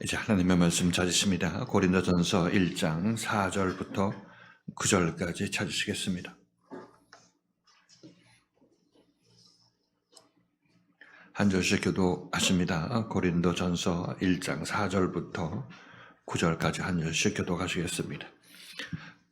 이제 하나님의 말씀 찾으십니다. 고린도전서 1장 4절부터 9절까지 찾으시겠습니다. 한 절씩 교도하십니다. 고린도전서 1장 4절부터 9절까지 한 절씩 교도하시겠습니다.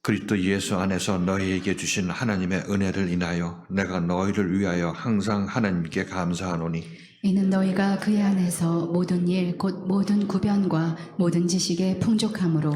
그리스도 예수 안에서 너희에게 주신 하나님의 은혜를 인하여 내가 너희를 위하여 항상 하나님께 감사하노니 이는 너희가 그의 안에서 모든 일 곧 모든 구변과 모든 지식에 풍족함으로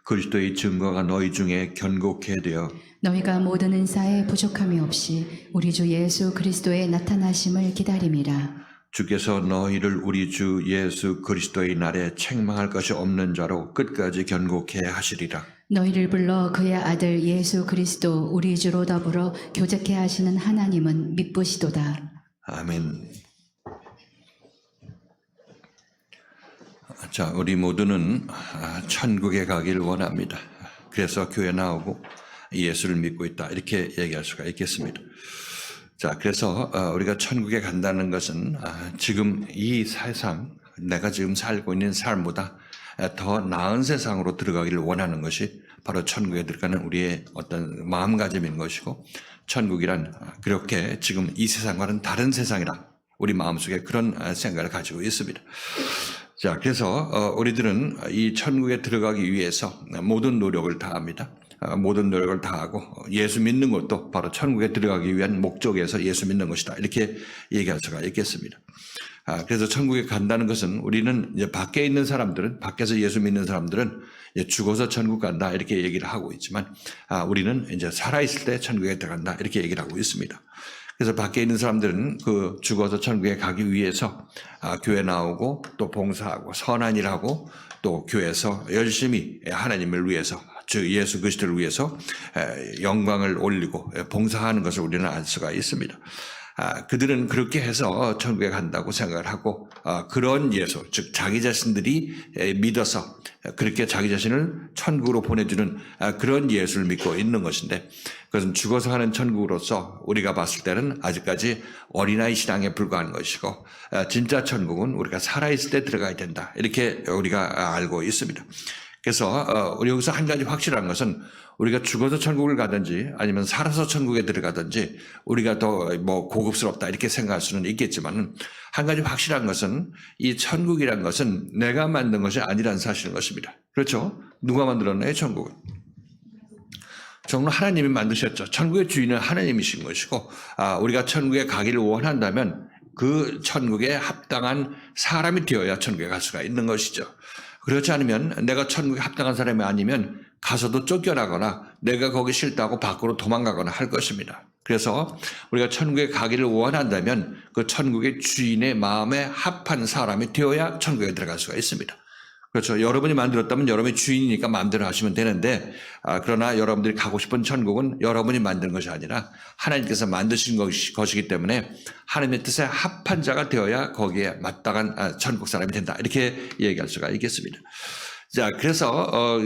그리스도의 증거가 너희 중에 견고케 되어 너희가 모든 은사에 부족함이 없이 우리 주 예수 그리스도의 나타나심을 기다림이라. 주께서 너희를 우리 주 예수 그리스도의 날에 책망할 것이 없는 자로 끝까지 견고케 하시리라. 너희를 불러 그의 아들 예수 그리스도 우리 주로 더불어 교제케 하시는 하나님은 미쁘시도다. 아멘. 자, 우리 모두는 천국에 가길 원합니다. 그래서 교회 나오고 예수를 믿고 있다, 이렇게 얘기할 수가 있겠습니다. 자, 그래서 우리가 천국에 간다는 것은 지금 이 세상, 내가 지금 살고 있는 삶보다 더 나은 세상으로 들어가기를 원하는 것이 바로 천국에 들어가는 우리의 어떤 마음가짐인 것이고, 천국이란 그렇게 지금 이 세상과는 다른 세상이라 우리 마음속에 그런 생각을 가지고 있습니다. 자, 그래서 우리들은 이 천국에 들어가기 위해서 모든 노력을 다합니다. 모든 노력을 다하고 예수 믿는 것도 바로 천국에 들어가기 위한 목적에서 예수 믿는 것이다, 이렇게 얘기할 수가 있겠습니다. 그래서 천국에 간다는 것은 우리는 이제 밖에 있는 사람들은, 밖에서 예수 믿는 사람들은 죽어서 천국 간다, 이렇게 얘기를 하고 있지만 우리는 이제 살아있을 때 천국에 들어간다, 이렇게 얘기를 하고 있습니다. 그래서 밖에 있는 사람들은 그 죽어서 천국에 가기 위해서 교회 나오고 또 봉사하고 선한 일하고 또 교회에서 열심히 하나님을 위해서, 주 예수 그리스도를 위해서 영광을 올리고 봉사하는 것을 우리는 알 수가 있습니다. 그들은 그렇게 해서 천국에 간다고 생각을 하고 그런 예수, 즉 자기 자신들이 믿어서 그렇게 자기 자신을 천국으로 보내주는 그런 예수를 믿고 있는 것인데, 그것은 죽어서 가는 천국으로서 우리가 봤을 때는 아직까지 어린아이 신앙에 불과한 것이고, 진짜 천국은 우리가 살아있을 때 들어가야 된다, 이렇게 우리가 알고 있습니다. 그래서 우리 여기서 한 가지 확실한 것은, 우리가 죽어서 천국을 가든지 아니면 살아서 천국에 들어가든지 우리가 더 고급스럽다, 이렇게 생각할 수는 있겠지만, 한 가지 확실한 것은 이 천국이란 것은 내가 만든 것이 아니라는 사실인 것입니다. 그렇죠? 누가 만들었나요, 천국은? 정말 하나님이 만드셨죠. 천국의 주인은 하나님이신 것이고, 우리가 천국에 가기를 원한다면 그 천국에 합당한 사람이 되어야 천국에 갈 수가 있는 것이죠. 그렇지 않으면, 내가 천국에 합당한 사람이 아니면 가서도 쫓겨나거나 내가 거기 싫다고 밖으로 도망가거나 할 것입니다. 그래서 우리가 천국에 가기를 원한다면 그 천국의 주인의 마음에 합한 사람이 되어야 천국에 들어갈 수가 있습니다. 그렇죠. 여러분이 만들었다면 여러분이 주인이니까 마음대로 하시면 되는데, 그러나 여러분들이 가고 싶은 천국은 여러분이 만든 것이 아니라 하나님께서 만드신 것이기 때문에 하나님의 뜻에 합한 자가 되어야 거기에 마땅한 천국 사람이 된다, 이렇게 얘기할 수가 있겠습니다. 자, 그래서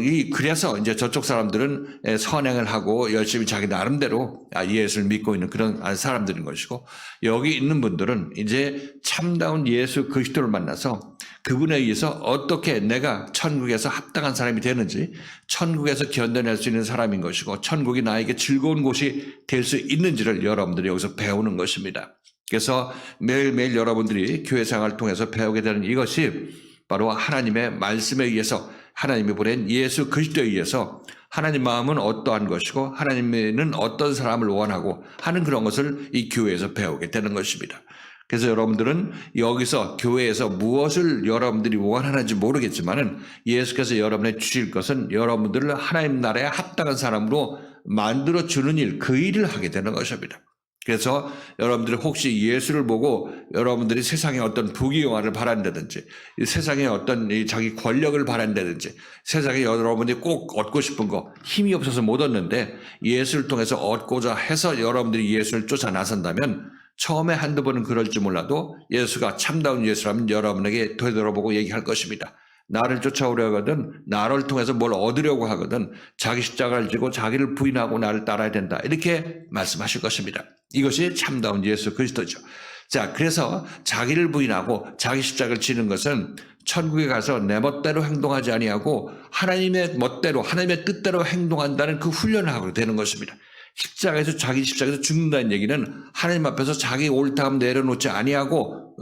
이제 저쪽 사람들은 선행을 하고 열심히 자기 나름대로 예수를 믿고 있는 그런 사람들인 것이고, 여기 있는 분들은 이제 참다운 예수 그리스도를 만나서 그분에 의해서 어떻게 내가 천국에서 합당한 사람이 되는지, 천국에서 견뎌낼 수 있는 사람인 것이고, 천국이 나에게 즐거운 곳이 될 수 있는지를 여러분들이 여기서 배우는 것입니다. 그래서 매일매일 여러분들이 교회 생활을 통해서 배우게 되는 이것이 바로 하나님의 말씀에 의해서, 하나님이 보낸 예수 그리스도에 의해서 하나님 마음은 어떠한 것이고 하나님은 어떤 사람을 원하고 하는 그런 것을 이 교회에서 배우게 되는 것입니다. 그래서 여러분들은 여기서 교회에서 무엇을 여러분들이 원하는지 모르겠지만은, 예수께서 여러분에 주실 것은 여러분들을 하나님 나라에 합당한 사람으로 만들어 주는 일, 그 일을 하게 되는 것입니다. 그래서 여러분들이 혹시 예수를 보고 여러분들이 세상에 어떤 부귀영화를 바란다든지, 세상에 어떤 자기 권력을 바란다든지, 세상에 여러분들이 꼭 얻고 싶은 거, 힘이 없어서 못 얻는데 예수를 통해서 얻고자 해서 여러분들이 예수를 쫓아 나선다면, 처음에 한두 번은 그럴지 몰라도 예수가 참다운 예수라면 여러분에게 되돌아보고 얘기할 것입니다. 나를 쫓아오려 하거든, 나를 통해서 뭘 얻으려고 하거든 자기 십자가를 지고 자기를 부인하고 나를 따라야 된다, 이렇게 말씀하실 것입니다. 이것이 참다운 예수 그리스도죠. 자, 그래서 자기를 부인하고 자기 십자가를 지는 것은 천국에 가서 내 멋대로 행동하지 아니하고 하나님의 멋대로 하나님의 뜻대로 행동한다는 그 훈련을 하고 되는 것입니다. 십자가에서 자기 십자가에서 죽는다는 얘기는 하나님 앞에서 자기 옳다함 내려놓지 아니하고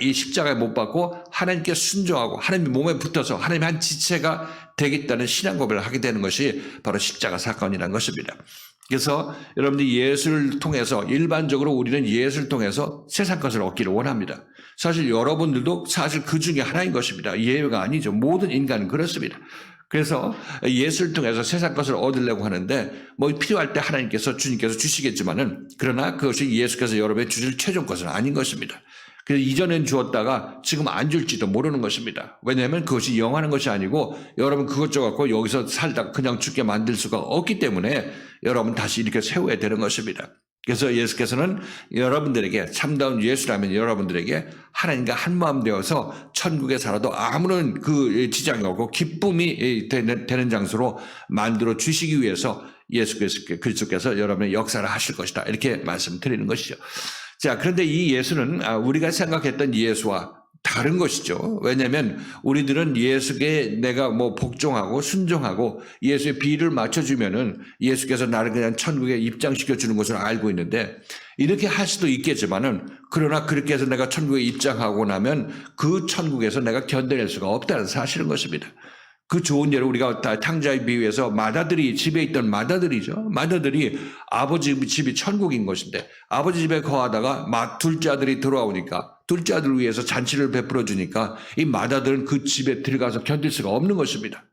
이 십자가에 못 박고 하나님께 순종하고 하나님 몸에 붙어서 하나님의 한 지체가 되겠다는 신앙 고백을 하게 되는 것이 바로 십자가 사건이라는 것입니다. 그래서 여러분들이 예수를 통해서 일반적으로 우리는 예수를 통해서 세상 것을 얻기를 원합니다. 사실 여러분들도 사실 그 중에 하나인 것입니다. 예외가 아니죠. 모든 인간은 그렇습니다. 그래서 예수를 통해서 세상 것을 얻으려고 하는데 뭐 필요할 때 하나님께서 주님께서 주시겠지만은 그러나 그것이 예수께서 여러분에게 주실 최종 것은 아닌 것입니다. 그래서 이전엔 주었다가 지금 안 줄지도 모르는 것입니다. 왜냐하면 그것이 영원한 것이 아니고 여러분 그것 줘갖고 여기서 살다 그냥 죽게 만들 수가 없기 때문에 여러분 다시 이렇게 세워야 되는 것입니다. 그래서 예수께서는 여러분들에게 참다운 예수라면 여러분들에게 하나님과 한마음 되어서 천국에 살아도 아무런 그 지장이 없고 기쁨이 되는 장소로 만들어 주시기 위해서 예수 그리스도께서 여러분의 역사를 하실 것이다. 이렇게 말씀드리는 것이죠. 자, 그런데 이 예수는 우리가 생각했던 예수와 다른 것이죠. 왜냐하면 우리들은 예수께 내가 뭐 복종하고 순종하고 예수의 비를 맞춰주면은 예수께서 나를 그냥 천국에 입장시켜 주는 것을 알고 있는데 이렇게 할 수도 있겠지만은 그러나 그렇게 해서 내가 천국에 입장하고 나면 그 천국에서 내가 견뎌낼 수가 없다는 사실인 것입니다. 그 좋은 예로 우리가 탕자의 비유에서 마다들이 집에 있던 마다들이죠. 마다들이 아버지 집이 천국인 것인데 아버지 집에 거하다가 둘째 아들이 들어오니까 둘째 아들을 위해서 잔치를 베풀어 주니까 이 마다들은 그 집에 들어가서 견딜 수가 없는 것입니다.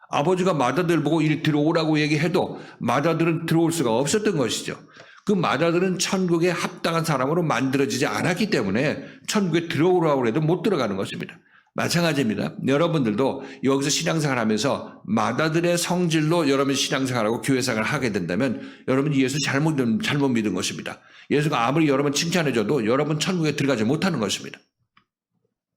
아버지가 마다들 보고 이리 들어오라고 얘기해도 마다들은 들어올 수가 없었던 것이죠. 그 마다들은 천국에 합당한 사람으로 만들어지지 않았기 때문에 천국에 들어오라고 해도 못 들어가는 것입니다. 마찬가지입니다. 여러분들도 여기서 신앙생활 하면서 마다들의 성질로 여러분 신앙생활하고 교회생활을 하게 된다면 여러분 예수 잘못 믿은 것입니다. 예수가 아무리 여러분 칭찬해줘도 여러분 천국에 들어가지 못하는 것입니다.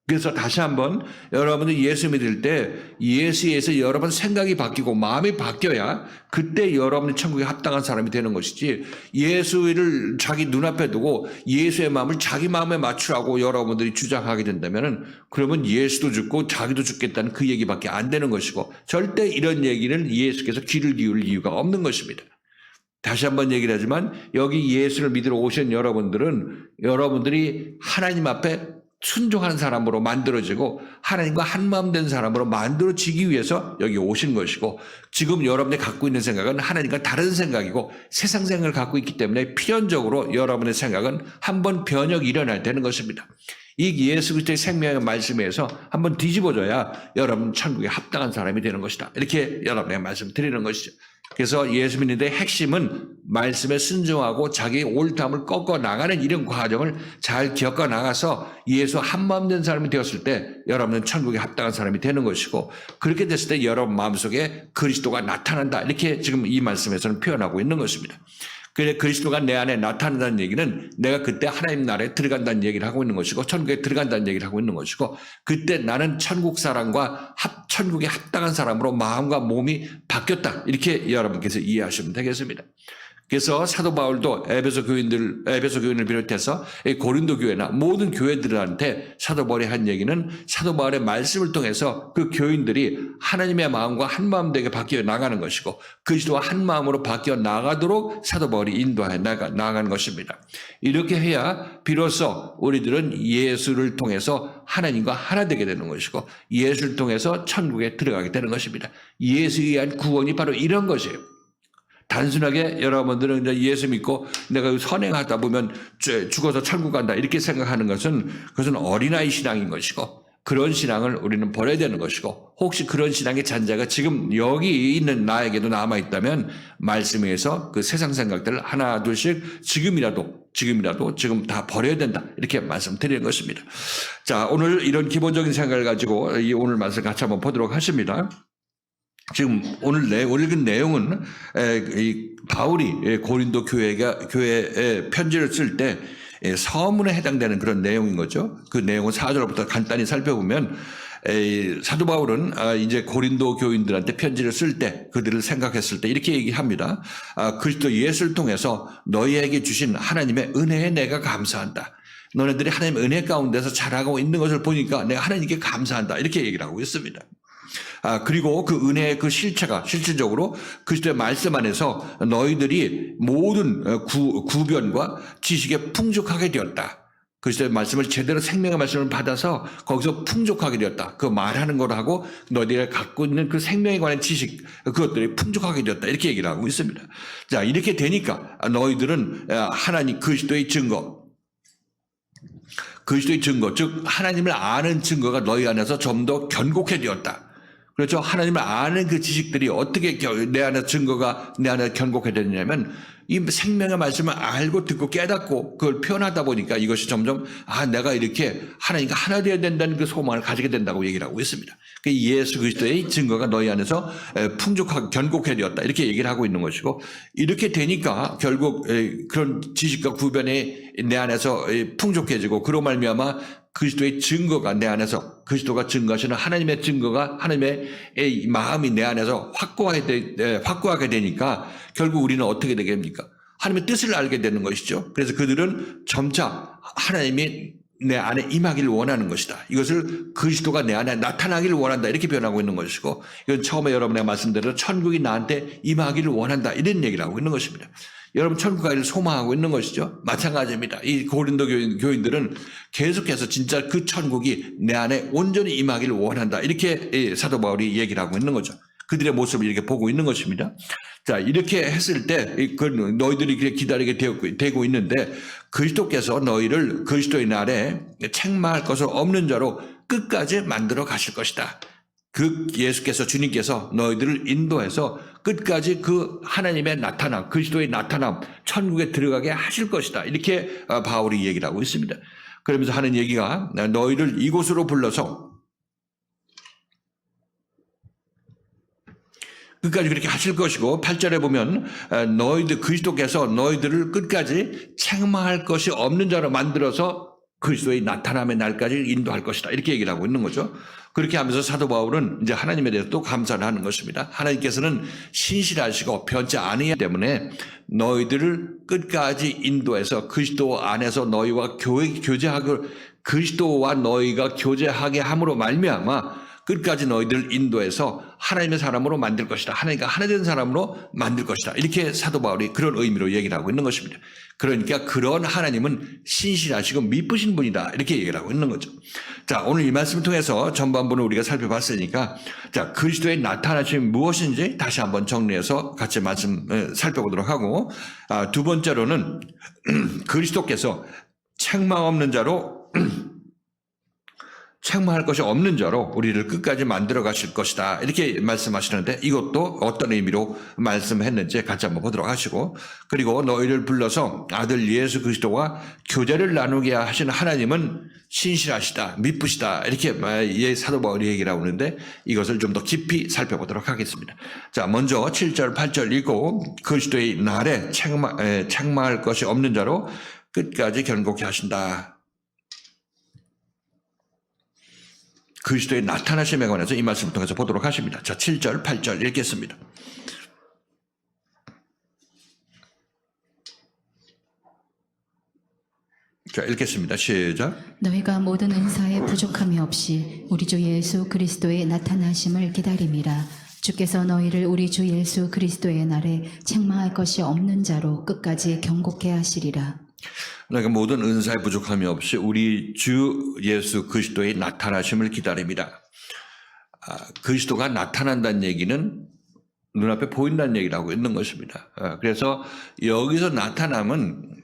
그래서 다시 한번 여러분들 예수 믿을 때 예수에서 여러분 생각이 바뀌고 마음이 바뀌어야 그때 여러분이 천국에 합당한 사람이 되는 것이지 예수를 자기 눈앞에 두고 예수의 마음을 자기 마음에 맞추라고 여러분들이 주장하게 된다면 그러면 예수도 죽고 자기도 죽겠다는 그 얘기밖에 안 되는 것이고 절대 이런 얘기는 예수께서 귀를 기울일 이유가 없는 것입니다. 다시 한번 얘기를 하지만 여기 예수를 믿으러 오신 여러분들이 하나님 앞에 순종하는 사람으로 만들어지고 하나님과 한마음 된 사람으로 만들어지기 위해서 여기 오신 것이고 지금 여러분이 갖고 있는 생각은 하나님과 다른 생각이고 세상 생각을 갖고 있기 때문에 필연적으로 여러분의 생각은 한번 변혁이 일어나야 되는 것입니다. 이 예수 그리스도의 생명의 말씀에서 한번 뒤집어져야 여러분 천국에 합당한 사람이 되는 것이다. 이렇게 여러분에게 말씀드리는 것이죠. 그래서 예수 믿는 데의 핵심은 말씀에 순종하고 자기의 옳다함을 꺾어 나가는 이런 과정을 잘 겪어 나가서 예수 한마음 된 사람이 되었을 때 여러분은 천국에 합당한 사람이 되는 것이고 그렇게 됐을 때 여러분 마음속에 그리스도가 나타난다. 이렇게 지금 이 말씀에서는 표현하고 있는 것입니다. 그래 그리스도가 내 안에 나타난다는 얘기는 내가 그때 하나님 나라에 들어간다는 얘기를 하고 있는 것이고 천국에 들어간다는 얘기를 하고 있는 것이고 그때 나는 천국 사람과 천국에 합당한 사람으로 마음과 몸이 바뀌었다. 이렇게 여러분께서 이해하시면 되겠습니다. 그래서 사도 바울도 에베소 교인을 비롯해서 고린도 교회나 모든 교회들한테 사도 바울이 한 얘기는 사도 바울의 말씀을 통해서 그 교인들이 하나님의 마음과 한 마음 되게 바뀌어 나가는 것이고 그리스도와 한 마음으로 바뀌어 나가도록 사도 바울이 인도해 나가는 것입니다. 이렇게 해야 비로소 우리들은 예수를 통해서 하나님과 하나 되게 되는 것이고 예수를 통해서 천국에 들어가게 되는 것입니다. 예수에 의한 구원이 바로 이런 것이에요. 단순하게 여러분들은 이제 예수 믿고 내가 선행하다 보면 죽어서 천국 간다 이렇게 생각하는 그것은 어린아이 신앙인 것이고 그런 신앙을 우리는 버려야 되는 것이고 혹시 그런 신앙의 잔재가 지금 여기 있는 나에게도 남아있다면 말씀에서 그 세상 생각들을 하나 둘씩 지금이라도 지금 다 버려야 된다 이렇게 말씀드리는 것입니다. 자, 오늘 이런 기본적인 생각을 가지고 이 오늘 말씀 같이 한번 보도록 하십니다. 지금 오늘 읽은 내용은 이 바울이 고린도 교회에 편지를 쓸 때 서문에 해당되는 그런 내용인 거죠. 그 내용은 4절부터 간단히 살펴보면 사도 바울은 이제 고린도 교인들한테 편지를 쓸 때 그들을 생각했을 때 이렇게 얘기합니다. 그리스도 예수를 통해서 너희에게 주신 하나님의 은혜에 내가 감사한다. 너네들이 하나님 은혜 가운데서 자라고 있는 것을 보니까 내가 하나님께 감사한다. 이렇게 얘기를 하고 있습니다. 그리고 그 은혜의 그 실체가 실질적으로 그리스도의 말씀 안에서 너희들이 모든 구변과 지식에 풍족하게 되었다. 그리스도의 말씀을 제대로 생명의 말씀을 받아서 거기서 풍족하게 되었다. 그 말하는 거라고 너희들이 갖고 있는 그 생명에 관한 지식 그것들이 풍족하게 되었다. 이렇게 얘기를 하고 있습니다. 자, 이렇게 되니까 너희들은 하나님 그리스도의 증거, 즉 하나님을 아는 증거가 너희 안에서 좀 더 견고해 되었다. 그렇죠. 하나님을 아는 그 지식들이 어떻게 내 안에 증거가 내 안에 견고해 되느냐면 이 생명의 말씀을 알고 듣고 깨닫고 그걸 표현하다 보니까 이것이 점점 내가 이렇게 하나님과 하나 되어야 된다는 그 소망을 가지게 된다고 얘기를 하고 있습니다. 그 예수 그리스도의 증거가 너희 안에서 풍족하게 견고해 되었다. 이렇게 얘기를 하고 있는 것이고 이렇게 되니까 결국 그런 지식과 구변이 내 안에서 풍족해지고 그로 말미암아 그리스도의 증거가 내 안에서 그리스도가 증거하시는 하나님의 증거가 하나님의 마음이 내 안에서 확고하게 되니까 결국 우리는 어떻게 되게 됩니까? 하나님의 뜻을 알게 되는 것이죠. 그래서 그들은 점차 하나님이 내 안에 임하기를 원하는 것이다. 이것을 그리스도가 내 안에 나타나기를 원한다. 이렇게 변하고 있는 것이고 이건 처음에 여러분의 말씀대로 천국이 나한테 임하기를 원한다. 이런 얘기를 하고 있는 것입니다. 여러분 천국 가기를 소망하고 있는 것이죠. 마찬가지입니다. 이 고린도 교인들은 계속해서 진짜 그 천국이 내 안에 온전히 임하기를 원한다. 이렇게 사도 바울이 얘기를 하고 있는 거죠. 그들의 모습을 이렇게 보고 있는 것입니다. 자, 이렇게 했을 때 너희들이 그렇게 기다리게 되고 있는데 그리스도께서 너희를 그리스도의 날에 책망할 것을 없는 자로 끝까지 만들어 가실 것이다. 그 예수께서 주님께서 너희들을 인도해서 끝까지 그 하나님의 나타남, 그리스도의 나타남, 천국에 들어가게 하실 것이다. 이렇게 바울이 얘기를 하고 있습니다. 그러면서 하는 얘기가 너희를 이곳으로 불러서 끝까지 그렇게 하실 것이고 8절에 보면 그리스도께서 너희들을 끝까지 책망할 것이 없는 자로 만들어서 그리스도의 나타남의 날까지 인도할 것이다. 이렇게 얘기를 하고 있는 거죠. 그렇게 하면서 사도 바울은 이제 하나님에 대해서 또 감사를 하는 것입니다. 하나님께서는 신실하시고 변치 않으기 때문에 너희들을 끝까지 인도해서 그리스도 안에서 너희와 교제하고 그리스도와 너희가 교제하게 함으로 말미암아 끝까지 너희들을 인도해서 하나님의 사람으로 만들 것이다. 하나님과 하나 된 사람으로 만들 것이다. 이렇게 사도 바울이 그런 의미로 얘기를 하고 있는 것입니다. 그러니까 그런 하나님은 신실하시고 미쁘신 분이다. 이렇게 얘기를 하고 있는 거죠. 자, 오늘 이 말씀을 통해서 전반부는 우리가 살펴봤으니까 자, 그리스도의 나타나심이 무엇인지 다시 한번 정리해서 같이 말씀 살펴보도록 하고 두 번째로는 그리스도께서 책망 없는 자로 책망할 것이 없는 자로 우리를 끝까지 만들어 가실 것이다. 이렇게 말씀하시는데 이것도 어떤 의미로 말씀했는지 같이 한번 보도록 하시고 그리고 너희를 불러서 아들 예수 그리스도와 교제를 나누게 하시는 하나님은 신실하시다. 미쁘시다. 이렇게 사도 바울이 얘기를 하고 있는데 이것을 좀 더 깊이 살펴보도록 하겠습니다. 자, 먼저 7절 8절 읽고 그리스도의 날에 책망할 것이 없는 자로 끝까지 견고케 하신다. 그리스도의 나타나심에 관해서 이 말씀을 통해서 보도록 하십니다. 자, 7절, 8절 읽겠습니다. 자, 읽겠습니다. 시작. 너희가 모든 은사에 부족함이 없이 우리 주 예수 그리스도의 나타나심을 기다림이라. 주께서 너희를 우리 주 예수 그리스도의 날에 책망할 것이 없는 자로 끝까지 견고케 하시리라. 그러니까 모든 은사에 부족함이 없이 우리 주 예수 그리스도의 나타나심을 기다립니다. 그리스도가 나타난다는 얘기는 눈앞에 보인다는 얘기를 하고 있는 것입니다. 그래서 여기서 나타남은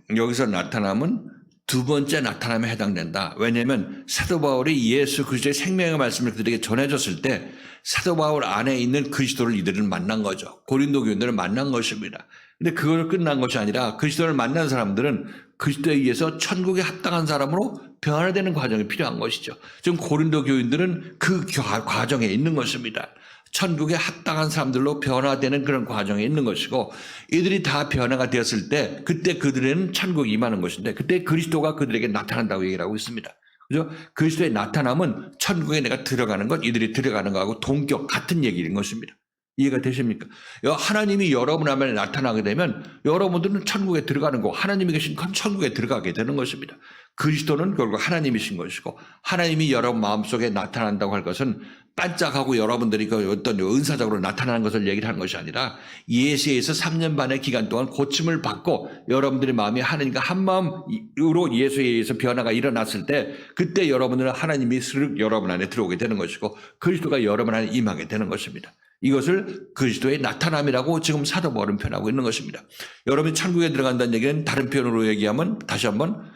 두 번째 나타남에 해당된다. 왜냐하면 사도 바울이 예수 그리스도의 생명의 말씀을 그들에게 전해줬을 때 사도 바울 안에 있는 그리스도를 이들은 만난 거죠. 고린도 교인들을 만난 것입니다. 근데 그걸 끝난 것이 아니라 그리스도를 만난 사람들은 그리스도에 의해서 천국에 합당한 사람으로 변화되는 과정이 필요한 것이죠. 지금 고린도 교인들은 그 과정에 있는 것입니다. 천국에 합당한 사람들로 변화되는 그런 과정에 있는 것이고 이들이 다 변화가 되었을 때 그때 그들에는 천국이 임하는 것인데 그때 그리스도가 그들에게 나타난다고 얘기를 하고 있습니다. 그죠? 그리스도의 나타남은 천국에 내가 들어가는 것, 이들이 들어가는 것하고 동격 같은 얘기인 것입니다. 이해가 되십니까? 하나님이 여러분 안에 나타나게 되면 여러분들은 천국에 들어가는 거, 하나님이 계신 천국에 들어가게 되는 것입니다. 그리스도는 결국 하나님이신 것이고, 하나님이 여러분 마음속에 나타난다고 할 것은 반짝하고 여러분들이 그 어떤 은사적으로 나타나는 것을 얘기를 하는 것이 아니라, 예수에서 3년 반의 기간 동안 고침을 받고 여러분들의 마음이 하나님과 한 마음으로 예수에 의해서 변화가 일어났을 때, 그때 여러분들은 하나님이 스르륵 여러분 안에 들어오게 되는 것이고, 그리스도가 여러분 안에 임하게 되는 것입니다. 이것을 그리스도의 나타남이라고 지금 사도 바울은 표현하고 있는 것입니다. 여러분이 천국에 들어간다는 얘기는 다른 표현으로 얘기하면 다시 한번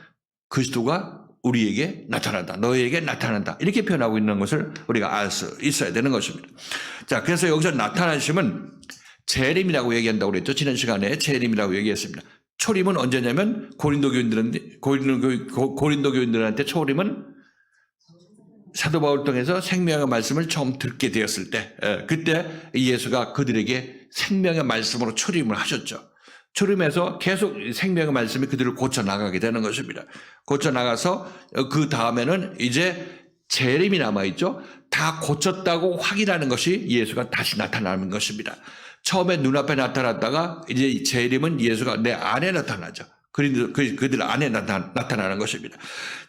그리스도가 우리에게 나타난다, 너희에게 나타난다, 이렇게 표현하고 있는 것을 우리가 알 수 있어야 되는 것입니다. 자, 그래서 여기서 나타나심은 재림이라고 얘기한다고 그랬죠. 지난 시간에 재림이라고 얘기했습니다. 초림은 언제냐면 고린도 교인들한테 초림은 사도 바울 통해서 생명의 말씀을 처음 듣게 되었을 때, 그때 예수가 그들에게 생명의 말씀으로 초림을 하셨죠. 초림해서 계속 생명의 말씀이 그들을 고쳐나가게 되는 것입니다. 고쳐나가서 그 다음에는 이제 재림이 남아있죠. 다 고쳤다고 확인하는 것이 예수가 다시 나타나는 것입니다. 처음에 눈앞에 나타났다가 이제 재림은 예수가 내 안에 나타나죠. 그들 안에 나타나는 것입니다.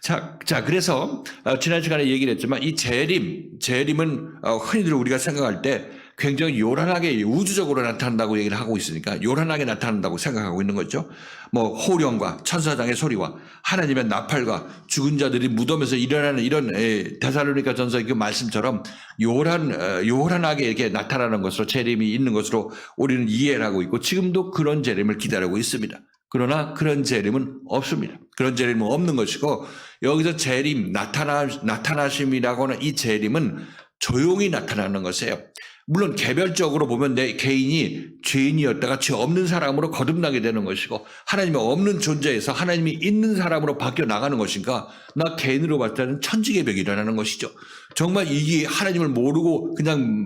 자, 그래서 지난 시간에 얘기를 했지만 이 재림은 흔히들 우리가 생각할 때 굉장히 요란하게 우주적으로 나타난다고 얘기를 하고 있으니까 요란하게 나타난다고 생각하고 있는 거죠. 뭐 호령과 천사장의 소리와 하나님의 나팔과 죽은 자들이 무덤에서 일어나는 이런 데살로니가 전서 그 말씀처럼 요란하게 이렇게 나타나는 것으로 재림이 있는 것으로 우리는 이해를 하고 있고, 지금도 그런 재림을 기다리고 있습니다. 그러나 그런 재림은 없습니다. 그런 재림은 없는 것이고, 여기서 재림, 나타나심이라고 하는 이 재림은 조용히 나타나는 것이에요. 물론 개별적으로 보면 내 개인이 죄인이었다가 죄 없는 사람으로 거듭나게 되는 것이고, 하나님이 없는 존재에서 하나님이 있는 사람으로 바뀌어 나가는 것인가, 나 개인으로 봤을 때는 천지개벽이 일어나는 것이죠. 정말 이게 하나님을 모르고 그냥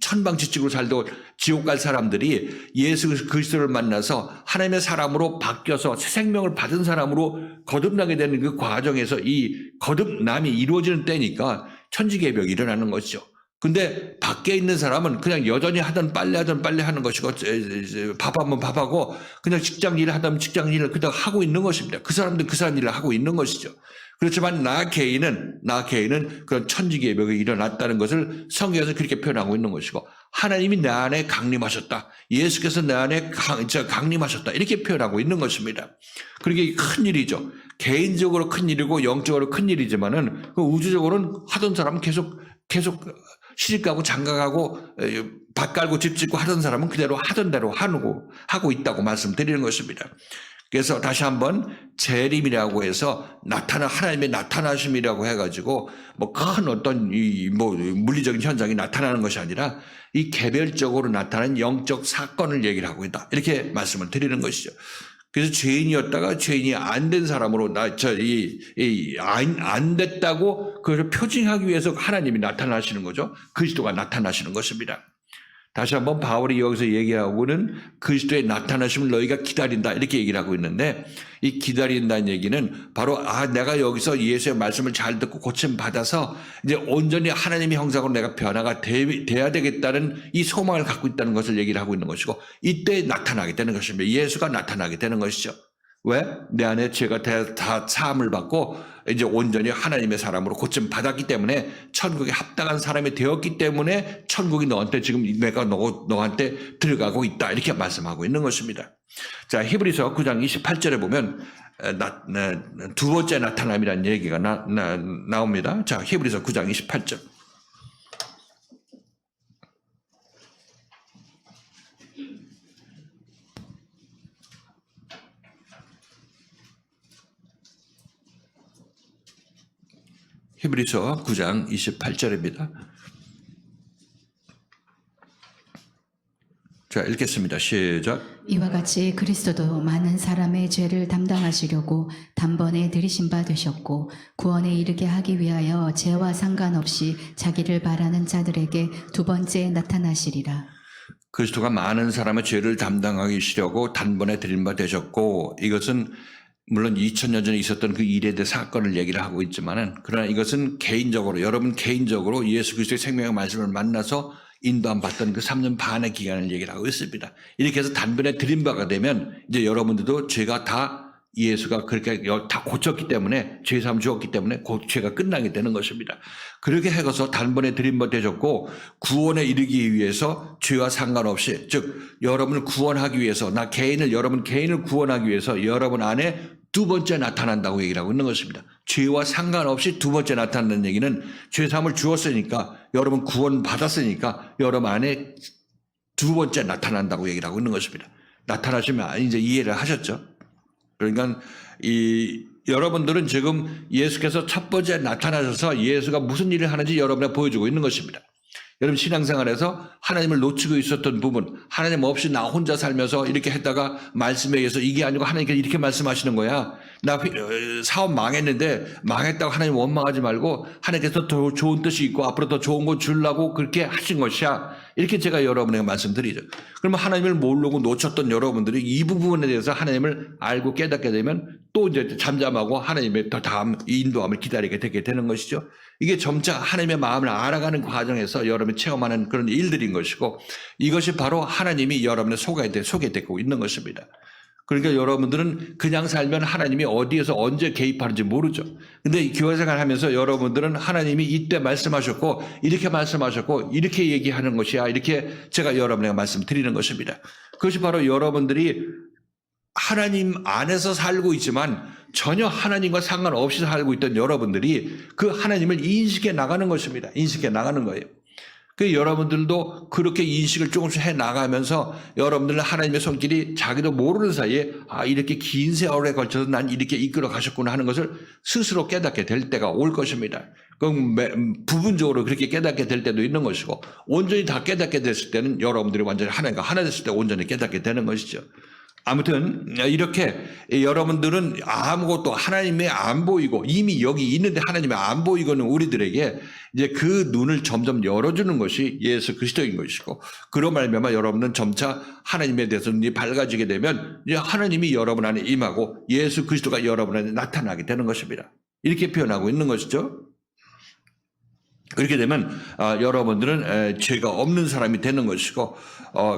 천방지축으로 살도 지옥 갈 사람들이 예수 그리스도를 만나서 하나님의 사람으로 바뀌어서 새 생명을 받은 사람으로 거듭나게 되는 그 과정에서 이 거듭남이 이루어지는 때니까 천지개벽이 일어나는 것이죠. 근데 밖에 있는 사람은 그냥 여전히 하던 빨래 하는 것이고, 밥하면 밥하고, 그냥 직장 일을 하다면 직장 일을 그냥 하고 있는 것입니다. 그 사람들 그 사람 일을 하고 있는 것이죠. 그렇지만 나 개인은 그런 천지개벽이 일어났다는 것을 성경에서 그렇게 표현하고 있는 것이고, 하나님이 내 안에 강림하셨다, 예수께서 내 안에 강림하셨다, 이렇게 표현하고 있는 것입니다. 그러게 큰 일이죠. 개인적으로 큰 일이고 영적으로 큰 일이지만은 그 우주적으로는 하던 사람은 계속 시집가고 장가가고 밭 갈고 집 짓고 하던 사람은 그대로 하던 대로 하고 있다고 말씀드리는 것입니다. 그래서 다시 한번 재림이라고 해서 하나님의 나타나심이라고 해가지고 뭐 큰 어떤 물리적인 현상이 나타나는 것이 아니라 이 개별적으로 나타나는 영적 사건을 얘기를 하고 있다, 이렇게 말씀을 드리는 것이죠. 그래서 죄인이었다가 죄인이 안 된 사람으로 안 됐다고 그것을 표징하기 위해서 하나님이 나타나시는 거죠. 그리스도가 나타나시는 것입니다. 다시 한번 바울이 여기서 얘기하고는 그리스도의 나타나심을 너희가 기다린다, 이렇게 얘기를 하고 있는데, 이 기다린다는 얘기는 바로 내가 여기서 예수의 말씀을 잘 듣고 고침 받아서 이제 온전히 하나님의 형상으로 내가 변화가 돼야 되겠다는 이 소망을 갖고 있다는 것을 얘기를 하고 있는 것이고, 이때 나타나게 되는 것입니다. 예수가 나타나게 되는 것이죠. 왜? 내 안에 죄가 다 사함을 받고 이제 온전히 하나님의 사람으로 고침 받았기 때문에, 천국에 합당한 사람이 되었기 때문에 천국이 너한테 지금 내가 너한테 들어가고 있다, 이렇게 말씀하고 있는 것입니다. 자, 히브리서 9장 28절에 보면 두 번째 나타남이라는 얘기가 나옵니다. 자, 히브리서 9장 28절. 히브리서 9장 28절입니다. 자, 읽겠습니다. 시작. 이와 같이 그리스도도 많은 사람의 죄를 담당하시려고 단번에 들이신 바 되셨고, 구원에 이르게 하기 위하여 죄와 상관없이 자기를 바라는 자들에게 두 번째 나타나시리라. 그리스도가 많은 사람의 죄를 담당하시려고 단번에 들인 바 되셨고, 이것은 물론 2000년 전에 있었던 그 일에 대해 사건을 얘기를 하고 있지만은, 그러나 이것은 개인적으로, 여러분 개인적으로 예수 그리스도의 생명의 말씀을 만나서 인도함 받던 그 3년 반의 기간을 얘기를 하고 있습니다. 이렇게 해서 단번에 드린 바가 되면 이제 여러분들도 죄가 다 예수가 그렇게 다 고쳤기 때문에 죄사함 주었기 때문에 죄가 끝나게 되는 것입니다. 그렇게 해서 단번에 드린 바 되셨고 구원에 이르기 위해서 죄와 상관없이 즉 여러분을 구원하기 위해서 여러분 개인을 구원하기 위해서 여러분 안에 두 번째 나타난다고 얘기를 하고 있는 것입니다. 죄와 상관없이 두 번째 나타나는 얘기는 죄사함을 주었으니까 여러분 구원 받았으니까 여러분 안에 두 번째 나타난다고 얘기를 하고 있는 것입니다. 나타나시면 이제 이해를 하셨죠? 그러니까 여러분들은 지금 예수께서 첫 번째 나타나셔서 예수가 무슨 일을 하는지 여러분에 보여주고 있는 것입니다. 여러분 신앙생활에서 하나님을 놓치고 있었던 부분, 하나님 없이 나 혼자 살면서 이렇게 했다가 말씀에 의해서 이게 아니고 하나님께서 이렇게 말씀하시는 거야. 나 사업 망했는데 망했다고 하나님 원망하지 말고 하나님께서 더 좋은 뜻이 있고 앞으로 더 좋은 거 주려고 그렇게 하신 것이야. 이렇게 제가 여러분에게 말씀드리죠. 그러면 하나님을 모르고 놓쳤던 여러분들이 이 부분에 대해서 하나님을 알고 깨닫게 되면 또 이제 잠잠하고 하나님의 더 다음 인도함을 기다리게 되게 되는 것이죠. 이게 점차 하나님의 마음을 알아가는 과정에서 여러분이 체험하는 그런 일들인 것이고 이것이 바로 하나님이 여러분의 속에 되고 있는 것입니다. 그러니까 여러분들은 그냥 살면 하나님이 어디에서 언제 개입하는지 모르죠. 근데 교회 생활하면서 여러분들은 하나님이 이때 말씀하셨고 이렇게 말씀하셨고 이렇게 얘기하는 것이야. 이렇게 제가 여러분에게 말씀드리는 것입니다. 그것이 바로 여러분들이 하나님 안에서 살고 있지만 전혀 하나님과 상관없이 살고 있던 여러분들이 그 하나님을 인식해 나가는 것입니다. 인식해 나가는 거예요. 그 여러분들도 그렇게 인식을 조금씩 해 나가면서 여러분들은 하나님의 손길이 자기도 모르는 사이에 이렇게 긴 세월에 걸쳐서 난 이렇게 이끌어 가셨구나 하는 것을 스스로 깨닫게 될 때가 올 것입니다. 그럼 부분적으로 그렇게 깨닫게 될 때도 있는 것이고 온전히 다 깨닫게 됐을 때는 여러분들이 완전히 하나님과 하나 됐을 때 온전히 깨닫게 되는 것이죠. 아무튼 이렇게 여러분들은 아무것도 하나님의 안 보이고 이미 여기 있는데 하나님이 안 보이고는 우리들에게 이제 그 눈을 점점 열어주는 것이 예수 그리스도인 것이고 그로 말미암아 여러분은 점차 하나님에 대해서 눈이 밝아지게 되면 이제 하나님이 여러분 안에 임하고 예수 그리스도가 여러분 안에 나타나게 되는 것입니다. 이렇게 표현하고 있는 것이죠. 그렇게 되면 여러분들은 죄가 없는 사람이 되는 것이고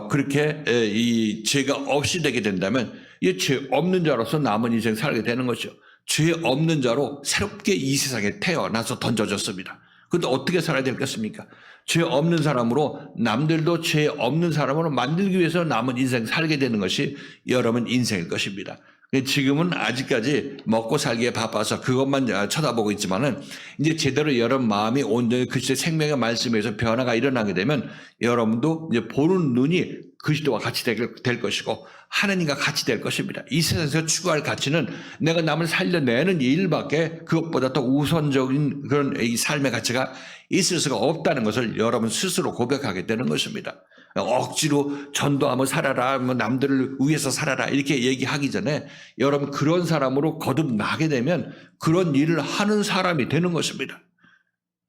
그렇게 이 죄가 없이 되게 된다면 이 죄 없는 자로서 남은 인생 살게 되는 것이죠. 죄 없는 자로 새롭게 이 세상에 태어나서 던져졌습니다. 그런데 어떻게 살아야 되겠습니까? 죄 없는 사람으로 남들도 죄 없는 사람으로 만들기 위해서 남은 인생 살게 되는 것이 여러분 인생일 것입니다. 지금은 아직까지 먹고 살기에 바빠서 그것만 쳐다보고 있지만은 이제 제대로 여러분 마음이 온전히 그리스도의 생명의 말씀에서 변화가 일어나게 되면 여러분도 이제 보는 눈이 그리스도와 같이 될 것이고 하나님과 같이 될 것입니다. 이 세상에서 추구할 가치는 내가 남을 살려내는 일밖에 그것보다 더 우선적인 그런 이 삶의 가치가 있을 수가 없다는 것을 여러분 스스로 고백하게 되는 것입니다. 억지로 전도하며 살아라, 남들을 위해서 살아라 이렇게 얘기하기 전에 여러분 그런 사람으로 거듭나게 되면 그런 일을 하는 사람이 되는 것입니다.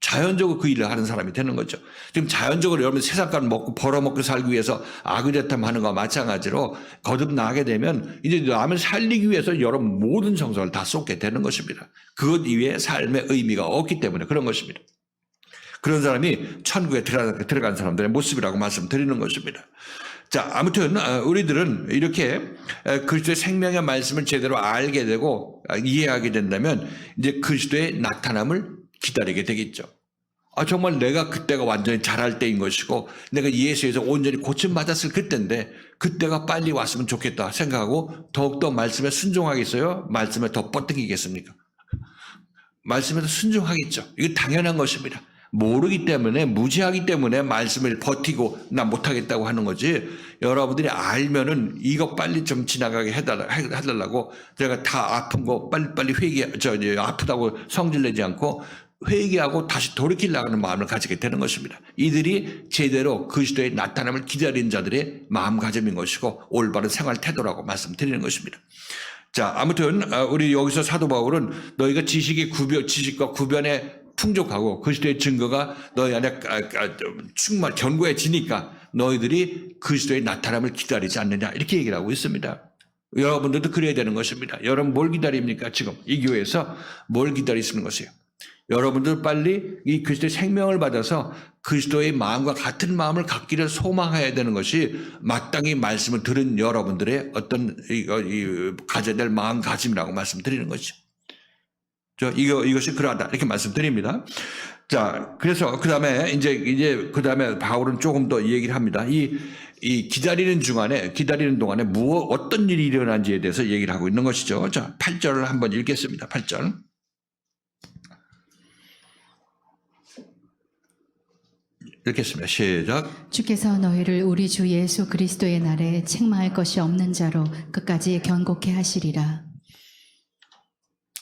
자연적으로 그 일을 하는 사람이 되는 거죠. 지금 자연적으로 여러분 세상값 먹고 벌어먹고 살기 위해서 아그레탐 하는 것과 마찬가지로 거듭나게 되면 이제 남을 살리기 위해서 여러분 모든 정성을 다 쏟게 되는 것입니다. 그것 이외에 삶의 의미가 없기 때문에 그런 것입니다. 그런 사람이 천국에 들어간 사람들의 모습이라고 말씀드리는 것입니다. 자, 아무튼 우리들은 이렇게 그리스도의 생명의 말씀을 제대로 알게 되고 이해하게 된다면 이제 그리스도의 나타남을 기다리게 되겠죠. 정말 내가 그때가 완전히 잘할 때인 것이고 내가 예수에서 온전히 고침받았을 그때인데 그때가 빨리 왔으면 좋겠다 생각하고 더욱더 말씀에 순종하겠어요? 말씀에 더 뻗뜨기겠습니까? 말씀에 더 순종하겠죠. 이거 당연한 것입니다. 모르기 때문에 무지하기 때문에 말씀을 버티고 나 못하겠다고 하는 거지 여러분들이 알면은 이거 빨리 좀 지나가게 해달라고 제가 다 아픈 거 빨리빨리 아프다고 성질내지 않고 회개하고 다시 돌이키려 하는 마음을 가지게 되는 것입니다. 이들이 제대로 그리스도의 나타남을 기다리는 자들의 마음가짐인 것이고 올바른 생활 태도라고 말씀드리는 것입니다. 자, 아무튼 우리 여기서 사도 바울은 너희가 지식과 구변에 풍족하고 그리스도의 증거가 너희 안에 충만 견고해지니까 너희들이 그리스도의 나타남을 기다리지 않느냐 이렇게 얘기를 하고 있습니다. 여러분들도 그래야 되는 것입니다. 여러분 뭘 기다립니까? 지금 이 교회에서 뭘 기다리시는 것이에요? 여러분들 빨리 이 그리스도의 생명을 받아서 그리스도의 마음과 같은 마음을 갖기를 소망해야 되는 것이 마땅히 말씀을 들은 여러분들의 어떤 가져야 될 마음가짐이라고 말씀드리는 것이죠. 이것이 그러하다 이렇게 말씀드립니다. 자, 그래서 그 다음에 이제 그 다음에 바울은 조금 더 얘기를 합니다. 이 기다리는 동안에 어떤 일이 일어난지에 대해서 얘기를 하고 있는 것이죠. 자, 8절을 한번 읽겠습니다. 8절. 읽겠습니다. 시작. 주께서 너희를 우리 주 예수 그리스도의 날에 책망할 것이 없는 자로 끝까지 견고케 하시리라.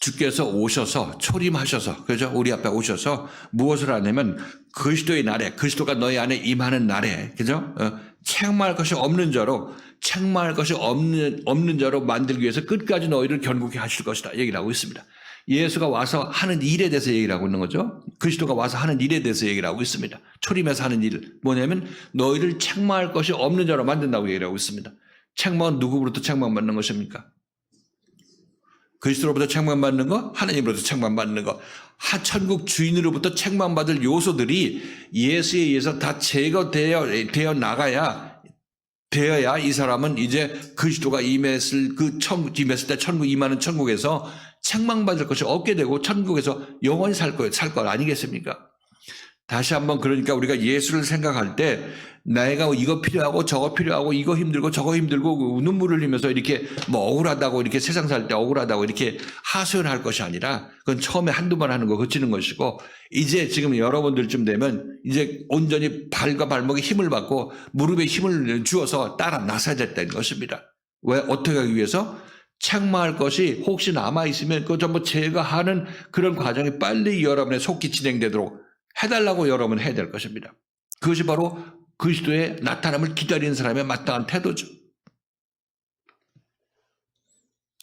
주께서 오셔서 초림하셔서 그죠? 우리 앞에 오셔서 무엇을 하냐면 그리스도의 날에 그리스도가 너희 안에 임하는 날에 그죠? 책망할 것이 없는 자로 만들기 위해서 끝까지 너희를 견고케 하실 것이다 얘기를 하고 있습니다. 예수가 와서 하는 일에 대해서 얘기를 하고 있는 거죠. 그리스도가 와서 하는 일에 대해서 얘기를 하고 있습니다. 초림해서 하는 일 뭐냐면 너희를 책망할 것이 없는 자로 만든다고 얘기를 하고 있습니다. 책망은 누구로부터 책망받는 것입니까? 그리스도로부터 책망받는 거, 하나님으로부터 책망받는 거, 천국 주인으로부터 책망받을 요소들이 예수에 의해서 다 제거되어 나가야 이 사람은 이제 그리스도가 임했을 때 천국 임하는 천국에서 책망받을 것이 없게 되고 천국에서 영원히 살 것 아니겠습니까? 다시 한번 그러니까 우리가 예수를 생각할 때 내가 이거 필요하고 저거 필요하고 이거 힘들고 저거 힘들고 눈물을 흘리면서 이렇게 억울하다고 이렇게 세상 살 때 억울하다고 이렇게 하소연할 것이 아니라 그건 처음에 한두 번 하는 거 그치는 것이고 이제 지금 여러분들쯤 되면 이제 온전히 발과 발목에 힘을 받고 무릎에 힘을 주어서 따라 나서야 됐다는 것입니다. 왜? 어떻게 하기 위해서? 책망할 것이 혹시 남아있으면 그거 전부 제거하는 그런 과정이 빨리 여러분의 속기 진행되도록 해달라고 여러분 해야 될 것입니다. 그것이 바로 그리스도의 나타남을 기다리는 사람의 마땅한 태도죠.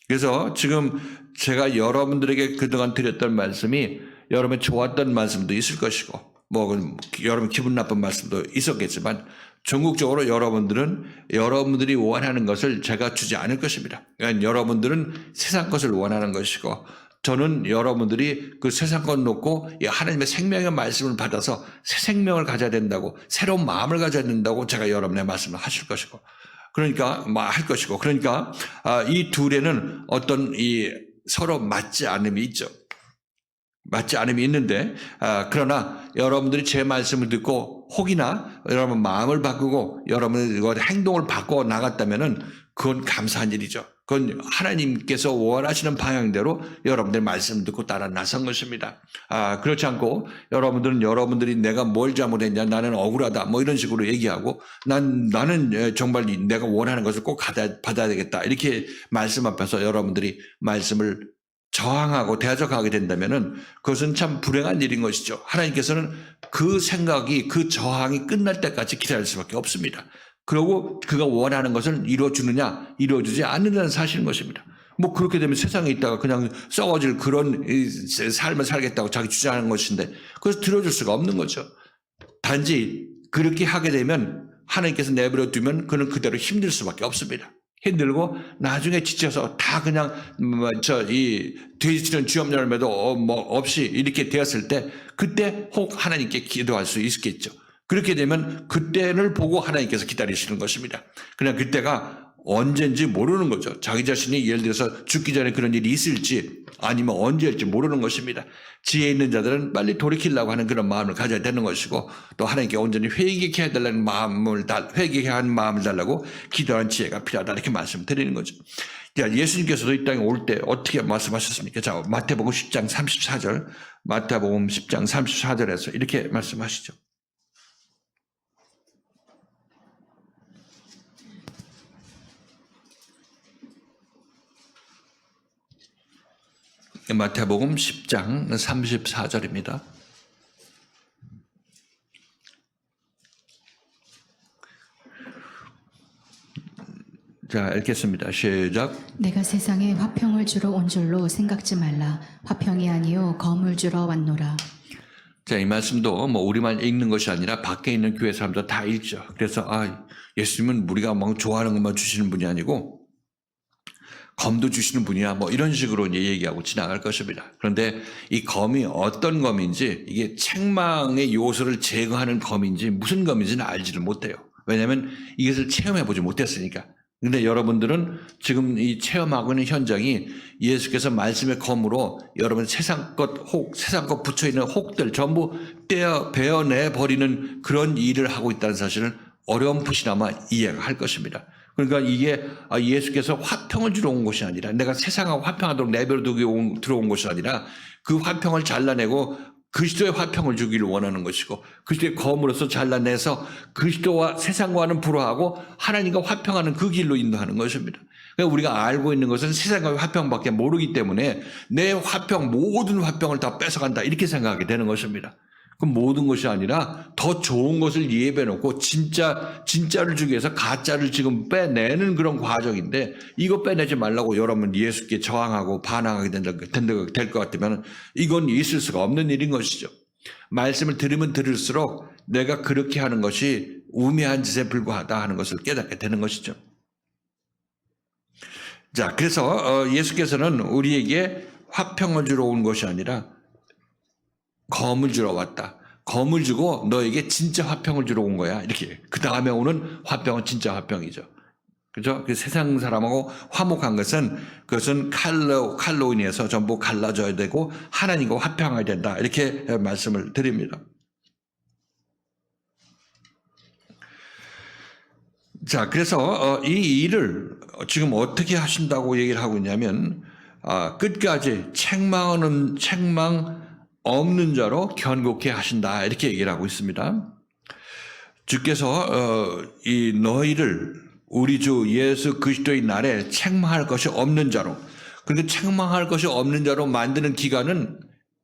그래서 지금 제가 여러분들에게 그동안 드렸던 말씀이 여러분 좋았던 말씀도 있을 것이고 여러분 기분 나쁜 말씀도 있었겠지만 전국적으로 여러분들이 원하는 것을 제가 주지 않을 것입니다. 그러니까 여러분들은 세상 것을 원하는 것이고 저는 여러분들이 그 세상 것 놓고 하나님의 생명의 말씀을 받아서 새 생명을 가져야 된다고 새로운 마음을 가져야 된다고 제가 여러분의 말씀을 하실 것이고 그러니까 이 둘에는 어떤 서로 맞지 않음이 있죠. 맞지 않음이 있는데 그러나 여러분들이 제 말씀을 듣고 혹이나 여러분 마음을 바꾸고 여러분의 행동을 바꿔 나갔다면은 그건 감사한 일이죠. 그건 하나님께서 원하시는 방향대로 여러분들 말씀을 듣고 따라 나선 것입니다. 그렇지 않고 여러분들이 내가 뭘 잘못했냐 나는 억울하다 이런 식으로 얘기하고 나는 정말 내가 원하는 것을 꼭 받아야 되겠다 이렇게 말씀 앞에서 여러분들이 말씀을 저항하고 대적하게 된다면은 그것은 참 불행한 일인 것이죠. 하나님께서는 그 생각이 그 저항이 끝날 때까지 기다릴 수밖에 없습니다. 그리고 그가 원하는 것을 이루어주느냐 이루어주지 않는다는 사실인 것입니다. 그렇게 되면 세상에 있다가 그냥 썩어질 그런 삶을 살겠다고 자기 주장하는 것인데 그래서 들어줄 수가 없는 거죠. 단지 그렇게 하게 되면 하나님께서 내버려 두면 그는 그대로 힘들 수밖에 없습니다. 힘들고 나중에 지쳐서 다 그냥 돼지치는 쥐업 열매도 없이 이렇게 되었을 때 그때 혹 하나님께 기도할 수 있겠죠. 그렇게 되면 그때를 보고 하나님께서 기다리시는 것입니다. 그냥 그때가 언제인지 모르는 거죠. 자기 자신이 예를 들어서 죽기 전에 그런 일이 있을지 아니면 언제일지 모르는 것입니다. 지혜 있는 자들은 빨리 돌이키려고 하는 그런 마음을 가져야 되는 것이고 또 하나님께 온전히 회개케 해달라는 회개케 하는 마음을 달라고 기도하는 지혜가 필요하다 이렇게 말씀드리는 거죠. 예수님께서도 이 땅에 올 때 어떻게 말씀하셨습니까? 자, 마태복음 10장 34절 마태복음 10장 34절에서 이렇게 말씀하시죠. 마태복음 10장 34절입니다. 자, 읽겠습니다. 시작. 내가 세상에 화평을 주러 온 줄로 생각지 말라. 화평이 아니요 검을 주러 왔노라. 자, 이 말씀도 우리만 읽는 것이 아니라 밖에 있는 교회 사람도 다 읽죠. 그래서 예수님은 우리가 좋아하는 것만 주시는 분이 아니고 검도 주시는 분이야 뭐 이런 식으로 이제 얘기하고 지나갈 것입니다. 그런데 이 검이 어떤 검인지 이게 책망의 요소를 제거하는 검인지 무슨 검인지는 알지를 못해요. 왜냐하면 이것을 체험해보지 못했으니까. 근데 여러분들은 지금 이 체험하고 있는 현장이 예수께서 말씀의 검으로 여러분 세상 것 붙여있는 혹들 전부 베어내 버리는 그런 일을 하고 있다는 사실을 어렴풋이나마 이해가 할 것입니다. 그러니까 이게 예수께서 화평을 주러 온 것이 아니라 내가 세상하고 화평하도록 내버려두고 들어온 것이 아니라 그 화평을 잘라내고 그리스도의 화평을 주기를 원하는 것이고 그리스도의 검으로서 잘라내서 그리스도와 세상과는 불화하고 하나님과 화평하는 그 길로 인도하는 것입니다. 그러니까 우리가 알고 있는 것은 세상과의 화평밖에 모르기 때문에 내 화평 모든 화평을 다 뺏어간다 이렇게 생각하게 되는 것입니다. 그 모든 것이 아니라 더 좋은 것을 예배해놓고 진짜를 주기 위해서 가짜를 지금 빼내는 그런 과정인데 이거 빼내지 말라고 여러분 예수께 저항하고 반항하게 될 것 같으면 이건 있을 수가 없는 일인 것이죠. 말씀을 들으면 들을수록 내가 그렇게 하는 것이 우매한 짓에 불과하다 하는 것을 깨닫게 되는 것이죠. 자, 그래서 예수께서는 우리에게 화평을 주러 온 것이 아니라 검을 주러 왔다. 검을 주고 너에게 진짜 화평을 주러 온 거야. 이렇게. 그 다음에 오는 화평은 진짜 화평이죠. 그죠? 그 세상 사람하고 화목한 것은 그것은 칼로 인해서 전부 갈라져야 되고 하나님과 화평해야 된다. 이렇게 말씀을 드립니다. 자, 그래서 이 일을 지금 어떻게 하신다고 얘기를 하고 있냐면 끝까지 책망 없는 자로 견고케 하신다 이렇게 얘기를 하고 있습니다. 주께서 이 너희를 우리 주 예수 그리스도의 날에 책망할 것이 없는 자로 그런데 책망할 것이 없는 자로 만드는 기간은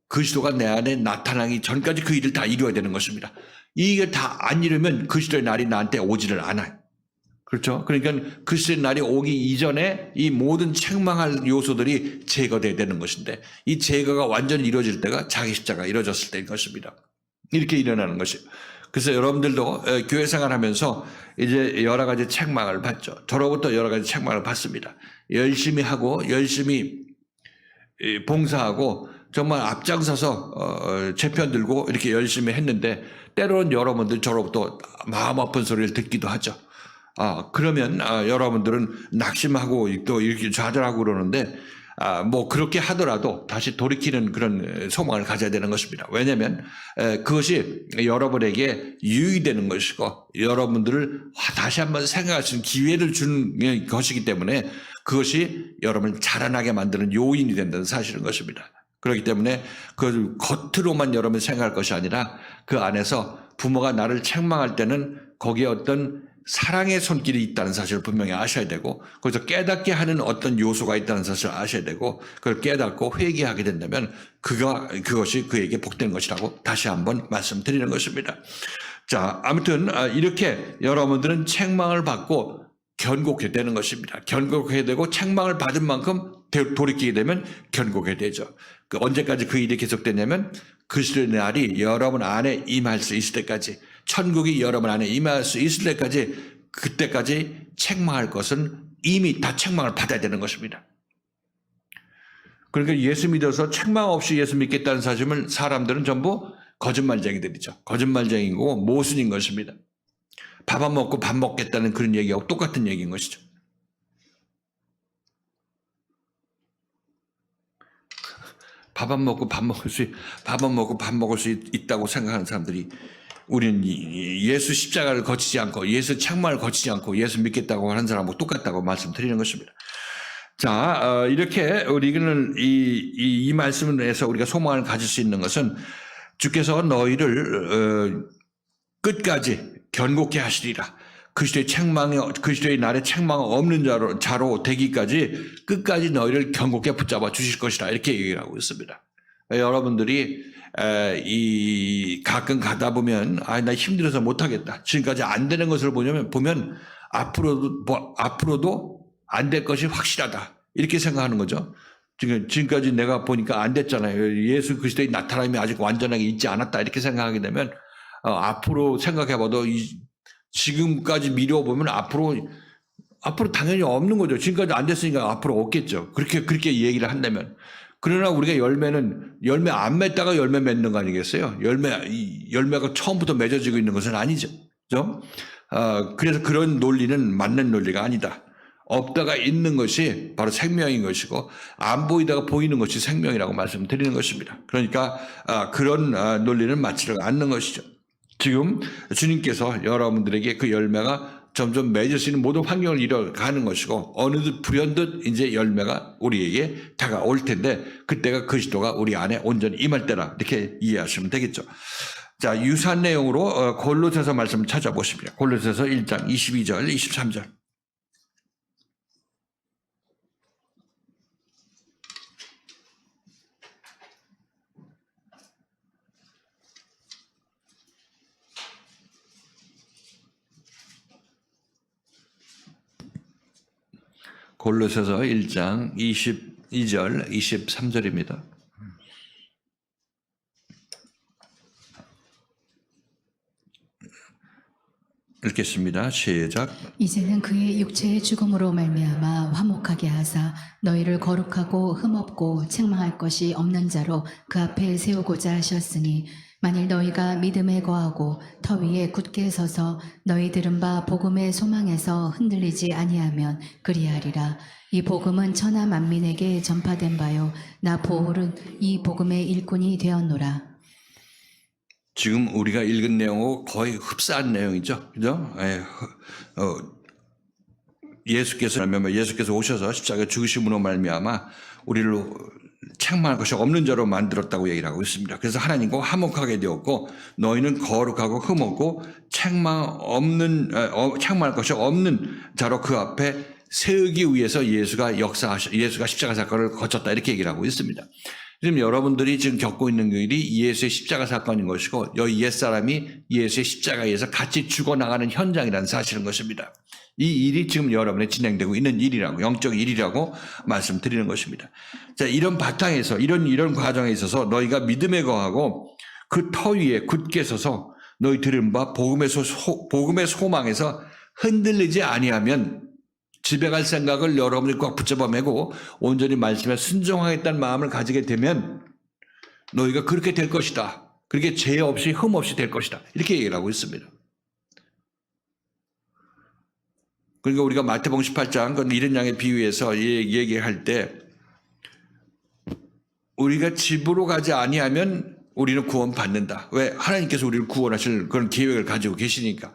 그리스도가 내 안에 나타나기 전까지 그 일을 다 이루어야 되는 것입니다. 이게 다 안 이루면 그리스도의 날이 나한테 오지를 않아요. 그렇죠? 그러니까 그리스도의 날이 오기 이전에 이 모든 책망할 요소들이 제거돼야 되는 것인데 이 제거가 완전히 이루어질 때가 자기 십자가 이루어졌을 때인 것입니다. 이렇게 일어나는 것이에요. 그래서 여러분들도 교회 생활하면서 이제 여러 가지 책망을 받죠. 저로부터 여러 가지 책망을 받습니다. 열심히 하고 열심히 봉사하고 정말 앞장서서 제 편 들고 이렇게 열심히 했는데 때로는 여러분들 저로부터 마음 아픈 소리를 듣기도 하죠. 그러면 여러분들은 낙심하고 또 이렇게 좌절하고 그러는데 뭐 그렇게 하더라도 다시 돌이키는 그런 소망을 가져야 되는 것입니다. 왜냐하면 그것이 여러분에게 유익되는 것이고 여러분들을 다시 한번 생각할 수 있는 기회를 주는 것이기 때문에 그것이 여러분을 자라나게 만드는 요인이 된다는 사실인 것입니다. 그렇기 때문에 그 겉으로만 여러분이 생각할 것이 아니라 그 안에서 부모가 나를 책망할 때는 거기에 어떤 사랑의 손길이 있다는 사실을 분명히 아셔야 되고 거기서 깨닫게 하는 어떤 요소가 있다는 사실을 아셔야 되고 그걸 깨닫고 회개하게 된다면 그것이 그에게 복되는 것이라고 다시 한번 말씀드리는 것입니다. 자, 아무튼 이렇게 여러분들은 책망을 받고 견고하게 되는 것입니다. 견고하게 되고 책망을 받은 만큼 돌이키게 되면 견고하게 되죠. 언제까지 그 일이 계속되냐면 그리스도의 날이 여러분 안에 임할 수 있을 때까지 천국이 여러분 안에 임할 수 있을 때까지 그때까지 책망할 것은 이미 다 책망을 받아야 되는 것입니다. 그러니까 예수 믿어서 책망 없이 예수 믿겠다는 사실은 사람들은 전부 거짓말쟁이들이죠. 거짓말쟁이고 모순인 것입니다. 밥 안 먹고 밥 먹겠다는 그런 얘기하고 똑같은 얘기인 것이죠. 밥 안 먹고 밥 먹을 수 있다고 생각하는 사람들이 우리는 예수 십자가를 거치지 않고 예수 책망을 거치지 않고 예수 믿겠다고 하는 사람하고 똑같다고 말씀드리는 것입니다. 자, 이렇게 우리는 이 말씀에서 우리가 소망을 가질 수 있는 것은 주께서 너희를 끝까지 견고케 하시리라. 그리스도의 날에 책망 없는 자로 되기까지 끝까지 너희를 견고케 붙잡아 주실 것이라 이렇게 얘기를 하고 있습니다. 여러분들이 가끔 가다 보면 나 힘들어서 못하겠다. 지금까지 안 되는 것을 보면 앞으로도 안 될 것이 확실하다. 이렇게 생각하는 거죠. 지금까지 내가 보니까 안 됐잖아요. 예수 그리스도의 나타남이 아직 완전하게 있지 않았다. 이렇게 생각하게 되면 앞으로 생각해봐도 지금까지 미뤄보면 앞으로 앞으로 당연히 없는 거죠. 지금까지 안 됐으니까 앞으로 없겠죠. 그렇게 얘기를 한다면. 그러나 우리가 열매 안 맺다가 열매 맺는 거 아니겠어요? 열매가 처음부터 맺어지고 있는 것은 아니죠. 그죠? 그래서 그런 논리는 맞는 논리가 아니다. 없다가 있는 것이 바로 생명인 것이고 안 보이다가 보이는 것이 생명이라고 말씀드리는 것입니다. 그러니까 그런 논리는 맞지를 않는 것이죠. 지금 주님께서 여러분들에게 그 열매가 점점 맺을 수 있는 모든 환경을 이뤄가는 것이고 어느덧 불현듯 이제 열매가 우리에게 다가올 텐데 그때가 그리스도가 우리 안에 온전히 임할 때라 이렇게 이해하시면 되겠죠. 자, 유사한 내용으로 골로새서 말씀 찾아보십니다. 골로새서 1장 22절 23절. 골로새서 1장 22절 23절입니다. 읽겠습니다. 시작. 이제는 그의 육체의 죽음으로 말미암아 화목하게 하사 너희를 거룩하고 흠없고 책망할 것이 없는 자로 그 앞에 세우고자 하셨으니 만일 너희가 믿음에 거하고 터 위에 굳게 서서 너희 들은 바 복음의 소망에서 흔들리지 아니하면 그리하리라. 이 복음은 천하 만민에게 전파된 바요 나 보울은 이 복음의 일꾼이 되었노라. 지금 우리가 읽은 내용하고 거의 흡사한 내용이죠. 그죠? 예수께서 오셔서 십자가에 죽으심으로 말미암아 우리를 책망할 것이 없는 자로 만들었다고 얘기를 하고 있습니다. 그래서 하나님과 화목하게 되었고 너희는 거룩하고 흠없고 책망할 것이 없는 자로 그 앞에 세우기 위해서 예수가 십자가 사건을 거쳤다 이렇게 얘기를 하고 있습니다. 지금 여러분들이 지금 겪고 있는 일이 예수의 십자가 사건인 것이고 여기 옛사람이 예수의 십자가에서 같이 죽어나가는 현장이라는 사실인 것입니다. 이 일이 지금 여러분에 진행되고 있는 일이라고 영적 일이라고 말씀드리는 것입니다. 자, 이런 바탕에서 이런 과정에 있어서 너희가 믿음에 거하고 그 터 위에 굳게 서서 너희 들은 바 복음의 소망에서 흔들리지 아니하면 집에 갈 생각을 여러분이 꽉 붙잡아 매고 온전히 말씀에 순종하겠다는 마음을 가지게 되면 너희가 그렇게 될 것이다. 그렇게 죄 없이 흠 없이 될 것이다. 이렇게 얘기를 하고 있습니다. 그러니까 우리가 마태복음 18장 그 이른 양의 비유에서 얘기할 때 우리가 집으로 가지 아니하면 우리는 구원 받는다. 왜? 하나님께서 우리를 구원하실 그런 계획을 가지고 계시니까.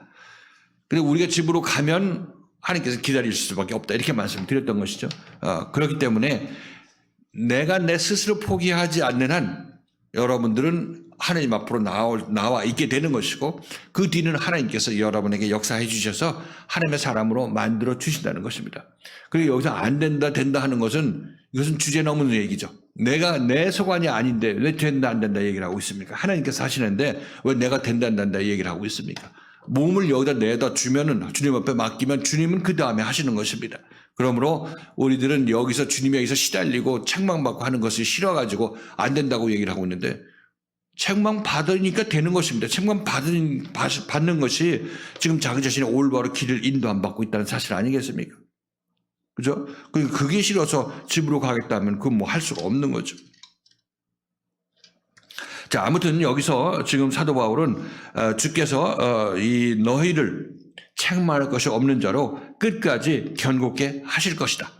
근데 우리가 집으로 가면 하나님께서 기다릴 수밖에 없다. 이렇게 말씀드렸던 것이죠. 그렇기 때문에 내가 내 스스로 포기하지 않는 한 여러분들은 하나님 앞으로 나와 있게 되는 것이고 그 뒤는 하나님께서 여러분에게 역사해 주셔서 하나님의 사람으로 만들어 주신다는 것입니다. 그리고 여기서 안 된다 된다 하는 것은 이것은 주제 넘는 얘기죠. 내가 내 소관이 아닌데 왜 된다 안 된다 얘기를 하고 있습니까? 하나님께서 하시는데 왜 내가 된다 안 된다 얘기를 하고 있습니까? 몸을 여기다 내다 주면은 주님 앞에 맡기면 주님은 그 다음에 하시는 것입니다. 그러므로 우리들은 여기서 주님에게서 시달리고 책망받고 하는 것이 싫어가지고 안 된다고 얘기를 하고 있는데 책망 받으니까 되는 것입니다. 책망 받는 것이 지금 자기 자신의 올바로 길을 인도 안 받고 있다는 사실 아니겠습니까? 그죠? 그게 싫어서 집으로 가겠다면 그건 뭐 할 수가 없는 거죠. 자, 아무튼 여기서 지금 사도 바울은 주께서 이 너희를 책망할 것이 없는 자로 끝까지 견고케 하실 것이다.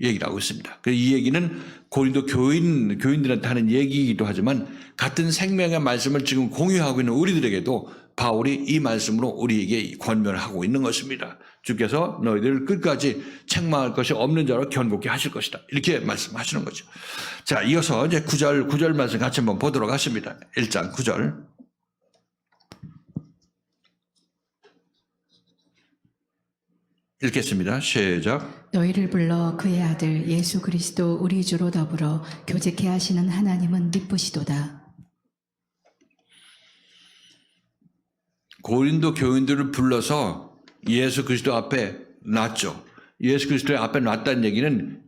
얘기를 하고 있습니다. 이 얘기는 고린도 교인들한테 하는 얘기이기도 하지만 같은 생명의 말씀을 지금 공유하고 있는 우리들에게도 바울이 이 말씀으로 우리에게 권면을 하고 있는 것입니다. 주께서 너희들을 끝까지 책망할 것이 없는 자로 견고케 하실 것이다. 이렇게 말씀하시는 거죠. 자, 이어서 이제 9절 말씀 같이 한번 보도록 하십니다. 1장 9절. 읽겠습니다. 시작. 너희를 불러 그의 아들 예수 그리스도 우리 주로 더불어 교제케 하시는 하나님은 미쁘시도다. 고린도 교인들을 불러서 예수 그리스도 앞에 놨죠. 예수 그리스도의 앞에 놨다는 얘기는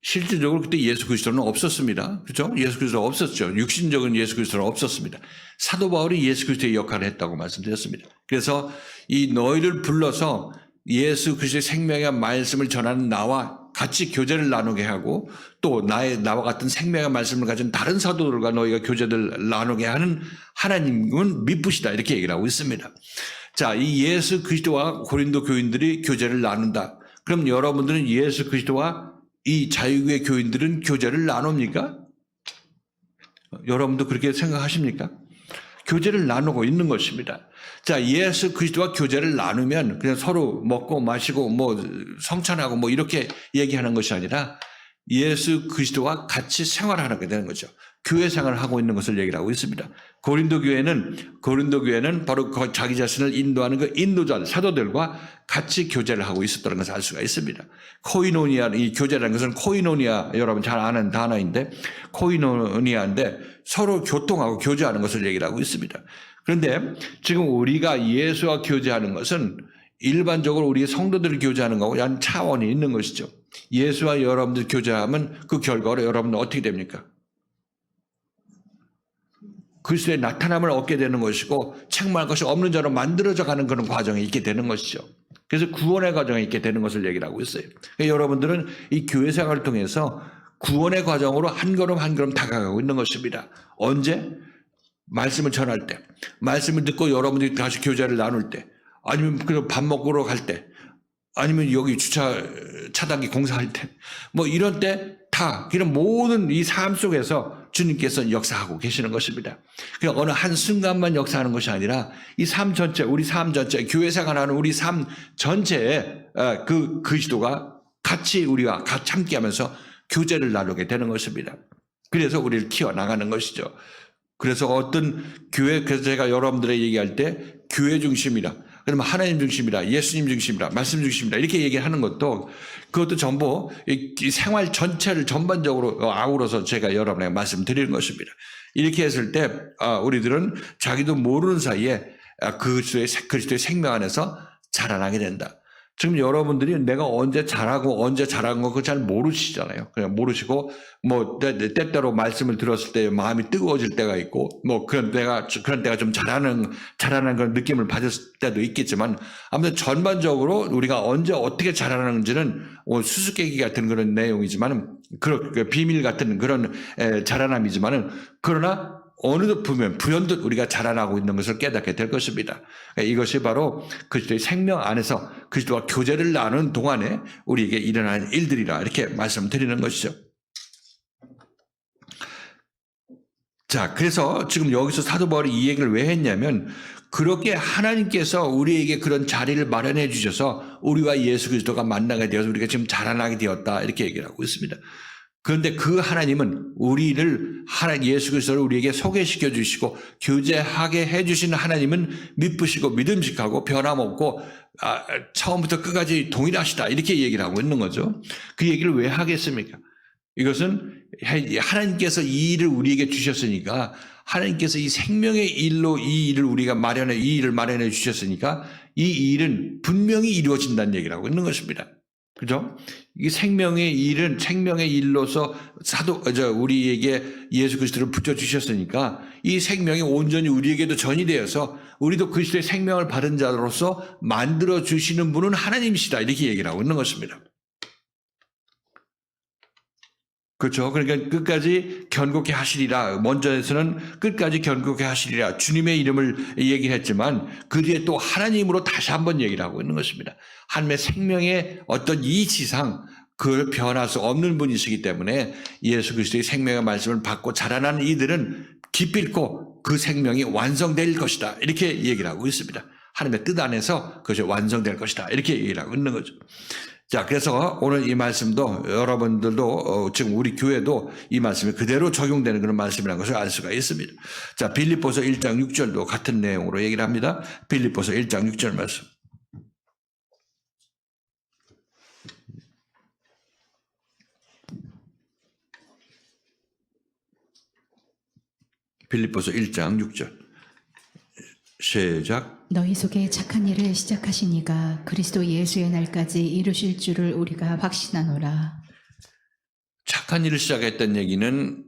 실질적으로 그때 예수 그리스도는 없었습니다. 그렇죠? 예수 그리스도가 없었죠. 육신적인 예수 그리스도는 없었습니다. 사도 바울이 예수 그리스도의 역할을 했다고 말씀드렸습니다. 그래서 이 너희를 불러서 예수 그리스도의 생명의 말씀을 전하는 나와 같이 교제를 나누게 하고 또 나와 같은 생명의 말씀을 가진 다른 사도들과 너희가 교제를 나누게 하는 하나님은 미쁘시다 이렇게 얘기를 하고 있습니다. 자, 이 예수 그리스도와 고린도 교인들이 교제를 나눈다. 그럼 여러분들은 예수 그리스도와 이 자유교회 교인들은 교제를 나눕니까? 여러분도 그렇게 생각하십니까? 교제를 나누고 있는 것입니다. 자, 예수 그리스도와 교제를 나누면 그냥 서로 먹고 마시고 뭐 성찬하고 뭐 이렇게 얘기하는 것이 아니라 예수 그리스도와 같이 생활하게 되는 거죠. 교회 생활을 하고 있는 것을 얘기를 하고 있습니다. 고린도 교회는 바로 자기 자신을 인도하는 그 인도자 사도들과 같이 교제를 하고 있었다는 것을 알 수가 있습니다. 코이노니아, 이 교제라는 것은 코이노니아, 여러분 잘 아는 단어인데 코이노니아인데 서로 교통하고 교제하는 것을 얘기를 하고 있습니다. 그런데 지금 우리가 예수와 교제하는 것은 일반적으로 우리 성도들을 교제하는 거하고 한 차원이 있는 것이죠. 예수와 여러분들 교제하면 그 결과로 여러분들 어떻게 됩니까? 그리스도의 나타남을 얻게 되는 것이고 책망할 것이 없는 자로 만들어져 가는 그런 과정이 있게 되는 것이죠. 그래서 구원의 과정이 있게 되는 것을 얘기를 하고 있어요. 그러니까 여러분들은 이 교회 생활을 통해서 구원의 과정으로 한 걸음 한 걸음 다가가고 있는 것입니다. 언제? 말씀을 전할 때, 말씀을 듣고 여러분들이 다시 교제를 나눌 때, 아니면 그냥 밥 먹으러 갈 때, 아니면 여기 차단기 공사할 때, 뭐 이런 때 다 그런 모든 이 삶 속에서 주님께서 역사하고 계시는 것입니다. 그냥 어느 한 순간만 역사하는 것이 아니라 이 삶 전체, 우리 삶 전체, 교회 생활하는 우리 삶 전체에 그 그리스도가 같이 우리와 같이 함께하면서 교제를 나누게 되는 것입니다. 그래서 우리를 키워나가는 것이죠. 그래서 어떤 교회, 그래서 제가 여러분들에게 얘기할 때 교회 중심이라, 그러면 하나님 중심이라, 예수님 중심이라, 말씀 중심이라 이렇게 얘기하는 것도 그것도 전부 이 생활 전체를 전반적으로 아우러서 제가 여러분에게 말씀드리는 것입니다. 이렇게 했을 때 우리들은 자기도 모르는 사이에 그리스도의 생명 안에서 자라나게 된다. 지금 여러분들이 내가 언제 잘하고 언제 잘한 거 그거 잘 모르시잖아요. 그냥 모르시고 뭐 때때로 말씀을 들었을 때 마음이 뜨거워질 때가 있고 뭐 그런 때가 좀 잘하는 그런 느낌을 받을 때도 있겠지만 아무튼 전반적으로 우리가 언제 어떻게 잘하는지는 수수께끼 같은 그런 내용이지만은 그런 비밀 같은 그런 자라남이지만은 그러나 어느덧 보면 불현듯 우리가 자라나고 있는 것을 깨닫게 될 것입니다. 이것이 바로 그리스도의 생명 안에서 그리스도와 교제를 나누는 동안에 우리에게 일어나는 일들이라 이렇게 말씀드리는 것이죠. 자, 그래서 지금 여기서 사도 바울이 이 얘기를 왜 했냐면 그렇게 하나님께서 우리에게 그런 자리를 마련해 주셔서 우리와 예수 그리스도가 만나게 되어서 우리가 지금 자라나게 되었다 이렇게 얘기를 하고 있습니다. 그런데 그 하나님은 우리를 예수 그리스도를 우리에게 소개시켜 주시고 교제하게 해 주시는 하나님은 믿으시고 믿음직하고 변함없고 처음부터 끝까지 동일하시다 이렇게 얘기를 하고 있는 거죠. 그 얘기를 왜 하겠습니까? 이것은 하나님께서 이 일을 우리에게 주셨으니까 하나님께서 이 생명의 일로 이 일을 마련해 주셨으니까 이 일은 분명히 이루어진다는 얘기를 하고 있는 것입니다. 그죠? 이 생명의 일로서 우리에게 예수 그리스도를 붙여주셨으니까 이 생명이 온전히 우리에게도 전이 되어서 우리도 그리스도의 생명을 받은 자로서 만들어주시는 분은 하나님이시다. 이렇게 얘기를 하고 있는 것입니다. 그렇죠. 그러니까 끝까지 견고케 하시리라. 먼저에서는 끝까지 견고케 하시리라. 주님의 이름을 얘기했지만 그 뒤에 또 하나님으로 다시 한번 얘기를 하고 있는 것입니다. 하나님의 생명의 어떤 이치상 그걸 변할 수 없는 분이시기 때문에 예수 그리스도의 생명의 말씀을 받고 자라나는 이들은 기필코 그 생명이 완성될 것이다. 이렇게 얘기를 하고 있습니다. 하나님의 뜻 안에서 그것이 완성될 것이다. 이렇게 얘기를 하고 있는 거죠. 자, 그래서 오늘 이 말씀도 여러분들도 지금 우리 교회도 이 말씀이 그대로 적용되는 그런 말씀이라는 것을 알 수가 있습니다. 자, 빌립보서 1장 6절도 같은 내용으로 얘기를 합니다. 빌립보서 1장 6절 말씀. 빌립보서 1장 6절. 시작. 너희 속에 착한 일을 시작하신 이가 그리스도 예수의 날까지 이루실 줄을 우리가 확신하노라. 착한 일을 시작했다는 얘기는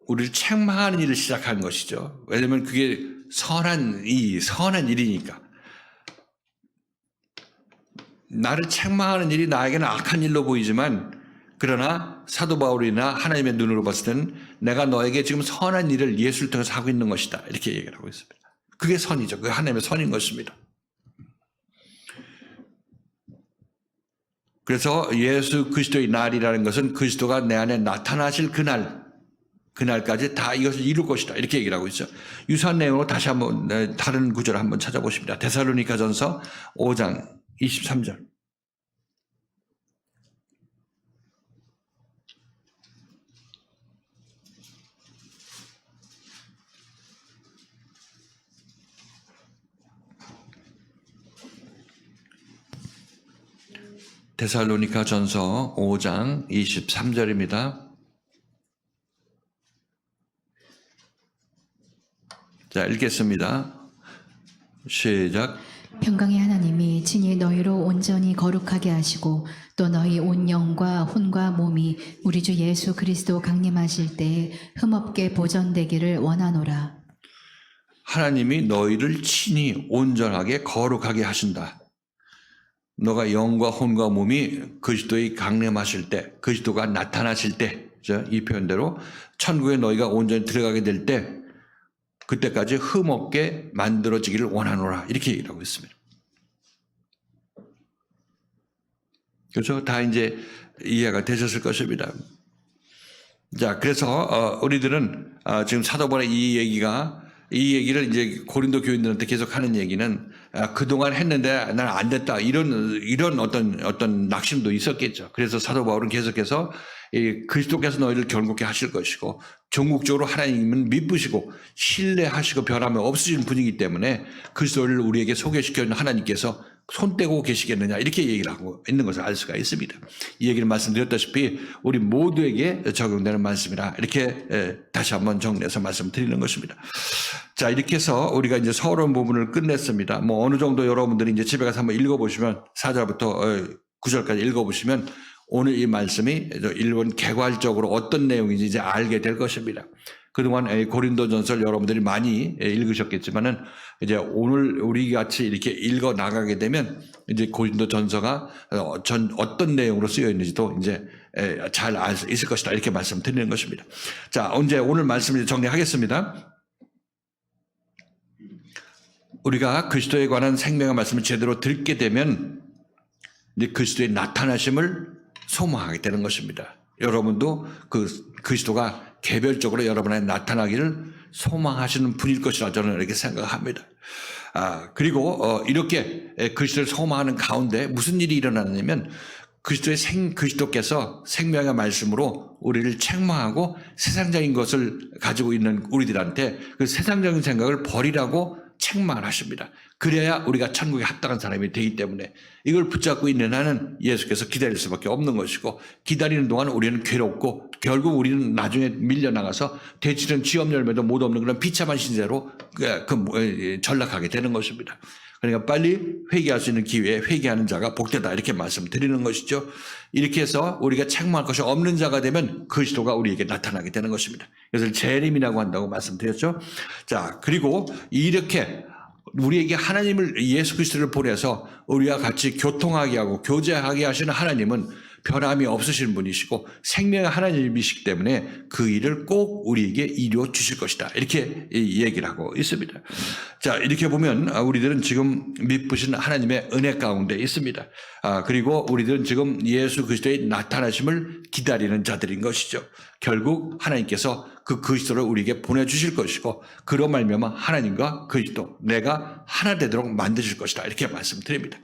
우리를 책망하는 일을 시작한 것이죠. 왜냐하면 그게 선한 일이니까. 나를 책망하는 일이 나에게는 악한 일로 보이지만 그러나 사도 바울이나 하나님의 눈으로 봤을 때는 내가 너에게 지금 선한 일을 예수를 통해서 하고 있는 것이다. 이렇게 얘기를 하고 있습니다. 그게 선이죠. 그게 하나님의 선인 것입니다. 그래서 예수 그리스도의 날이라는 것은 그리스도가 내 안에 나타나실 그날까지 다 이것을 이룰 것이다. 이렇게 얘기를 하고 있죠. 유사한 내용으로 다시 한번 다른 구절을 한번 찾아보십니다. 데살로니가전서 5장 23절. 데살로니가전서 5장 23절입니다. 자, 읽겠습니다. 시작. 평강의 하나님이 친히 너희로 온전히 거룩하게 하시고 또 너희 온 영과 혼과 몸이 우리 주 예수 그리스도 강림하실 때에 흠없게 보존되기를 원하노라. 하나님이 너희를 친히 온전하게 거룩하게 하신다. 너가 영과 혼과 몸이 그리스도의 강림하실 때, 그리스도가 나타나실 때, 이 표현대로 천국에 너희가 온전히 들어가게 될 때, 그때까지 흠없게 만들어지기를 원하노라. 이렇게 얘기를 하고 있습니다. 그렇죠? 다 이제 이해가 되셨을 것입니다. 자, 그래서 우리들은 지금 사도 바울의 이 얘기를 이제 고린도 교인들한테 계속 하는 얘기는 그동안 했는데 나는 안 됐다. 이런 어떤 낙심도 있었겠죠. 그래서 사도 바울은 계속해서 그리스도께서 너희를 결국에 하실 것이고 전국적으로 하나님은 미쁘시고 신뢰하시고 변함이 없으신 분이기 때문에 그리스도를 우리에게 소개시켜주는 하나님께서 손 떼고 계시겠느냐 이렇게 얘기를 하고 있는 것을 알 수가 있습니다. 이 얘기를 말씀드렸다시피 우리 모두에게 적용되는 말씀이라 이렇게 다시 한번 정리해서 말씀드리는 것입니다. 자, 이렇게 해서 우리가 이제 서론 부분을 끝냈습니다. 뭐 어느 정도 여러분들이 이제 집에 가서 한번 읽어보시면 4절부터 9절까지 읽어보시면 오늘 이 말씀이 일본 개괄적으로 어떤 내용인지 이제 알게 될 것입니다. 그동안 고린도전서를 여러분들이 많이 읽으셨겠지만은 이제 오늘 우리 같이 이렇게 읽어 나가게 되면 이제 고린도전서가 어떤 내용으로 쓰여 있는지도 이제 잘 알 수 있을 것이다 이렇게 말씀드리는 것입니다. 자, 이제 오늘 말씀을 정리하겠습니다. 우리가 그리스도에 관한 생명의 말씀을 제대로 듣게 되면 이제 그리스도의 나타나심을 소망하게 되는 것입니다. 여러분도 그리스도가 개별적으로 여러분 안에 나타나기를 소망하시는 분일 것이라 저는 이렇게 생각합니다. 그리고 이렇게 그리스도를 소망하는 가운데 무슨 일이 일어나냐면 그리스도께서 생명의 말씀으로 우리를 책망하고 세상적인 것을 가지고 있는 우리들한테 그 세상적인 생각을 버리라고 책망을 하십니다. 그래야 우리가 천국에 합당한 사람이 되기 때문에 이걸 붙잡고 있는 한은 예수께서 기다릴 수밖에 없는 것이고 기다리는 동안 우리는 괴롭고 결국 우리는 나중에 밀려나가서 대치는 쥐업 열매도 못 없는 그런 비참한 신세로 전락하게 되는 것입니다. 그러니까 빨리 회개할 수 있는 기회에 회개하는 자가 복되다 이렇게 말씀드리는 것이죠. 이렇게 해서 우리가 책망할 것이 없는 자가 되면 그리스도가 우리에게 나타나게 되는 것입니다. 이것을 재림이라고 한다고 말씀드렸죠. 자, 그리고 이렇게 우리에게 하나님을 예수 그리스도를 보내서 우리와 같이 교통하게 하고 교제하게 하시는 하나님은 변함이 없으신 분이시고 생명의 하나님이시기 때문에 그 일을 꼭 우리에게 이루어 주실 것이다. 이렇게 얘기를 하고 있습니다. 자, 이렇게 보면 우리들은 지금 미쁘신 하나님의 은혜 가운데 있습니다. 그리고 우리들은 지금 예수 그리스도의 나타나심을 기다리는 자들인 것이죠. 결국 하나님께서 그 그리스도를 우리에게 보내주실 것이고 그로 말미암아 하나님과 그리스도 내가 하나 되도록 만드실 것이다. 이렇게 말씀드립니다.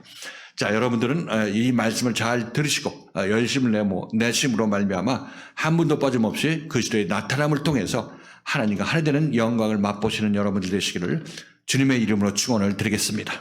자, 여러분들은 이 말씀을 잘 들으시고 열심을 내심으로 말미암아 한 분도 빠짐없이 그리스도의 나타남을 통해서 하나님과 하나 되는 영광을 맛보시는 여러분들 되시기를 주님의 이름으로 축원을 드리겠습니다.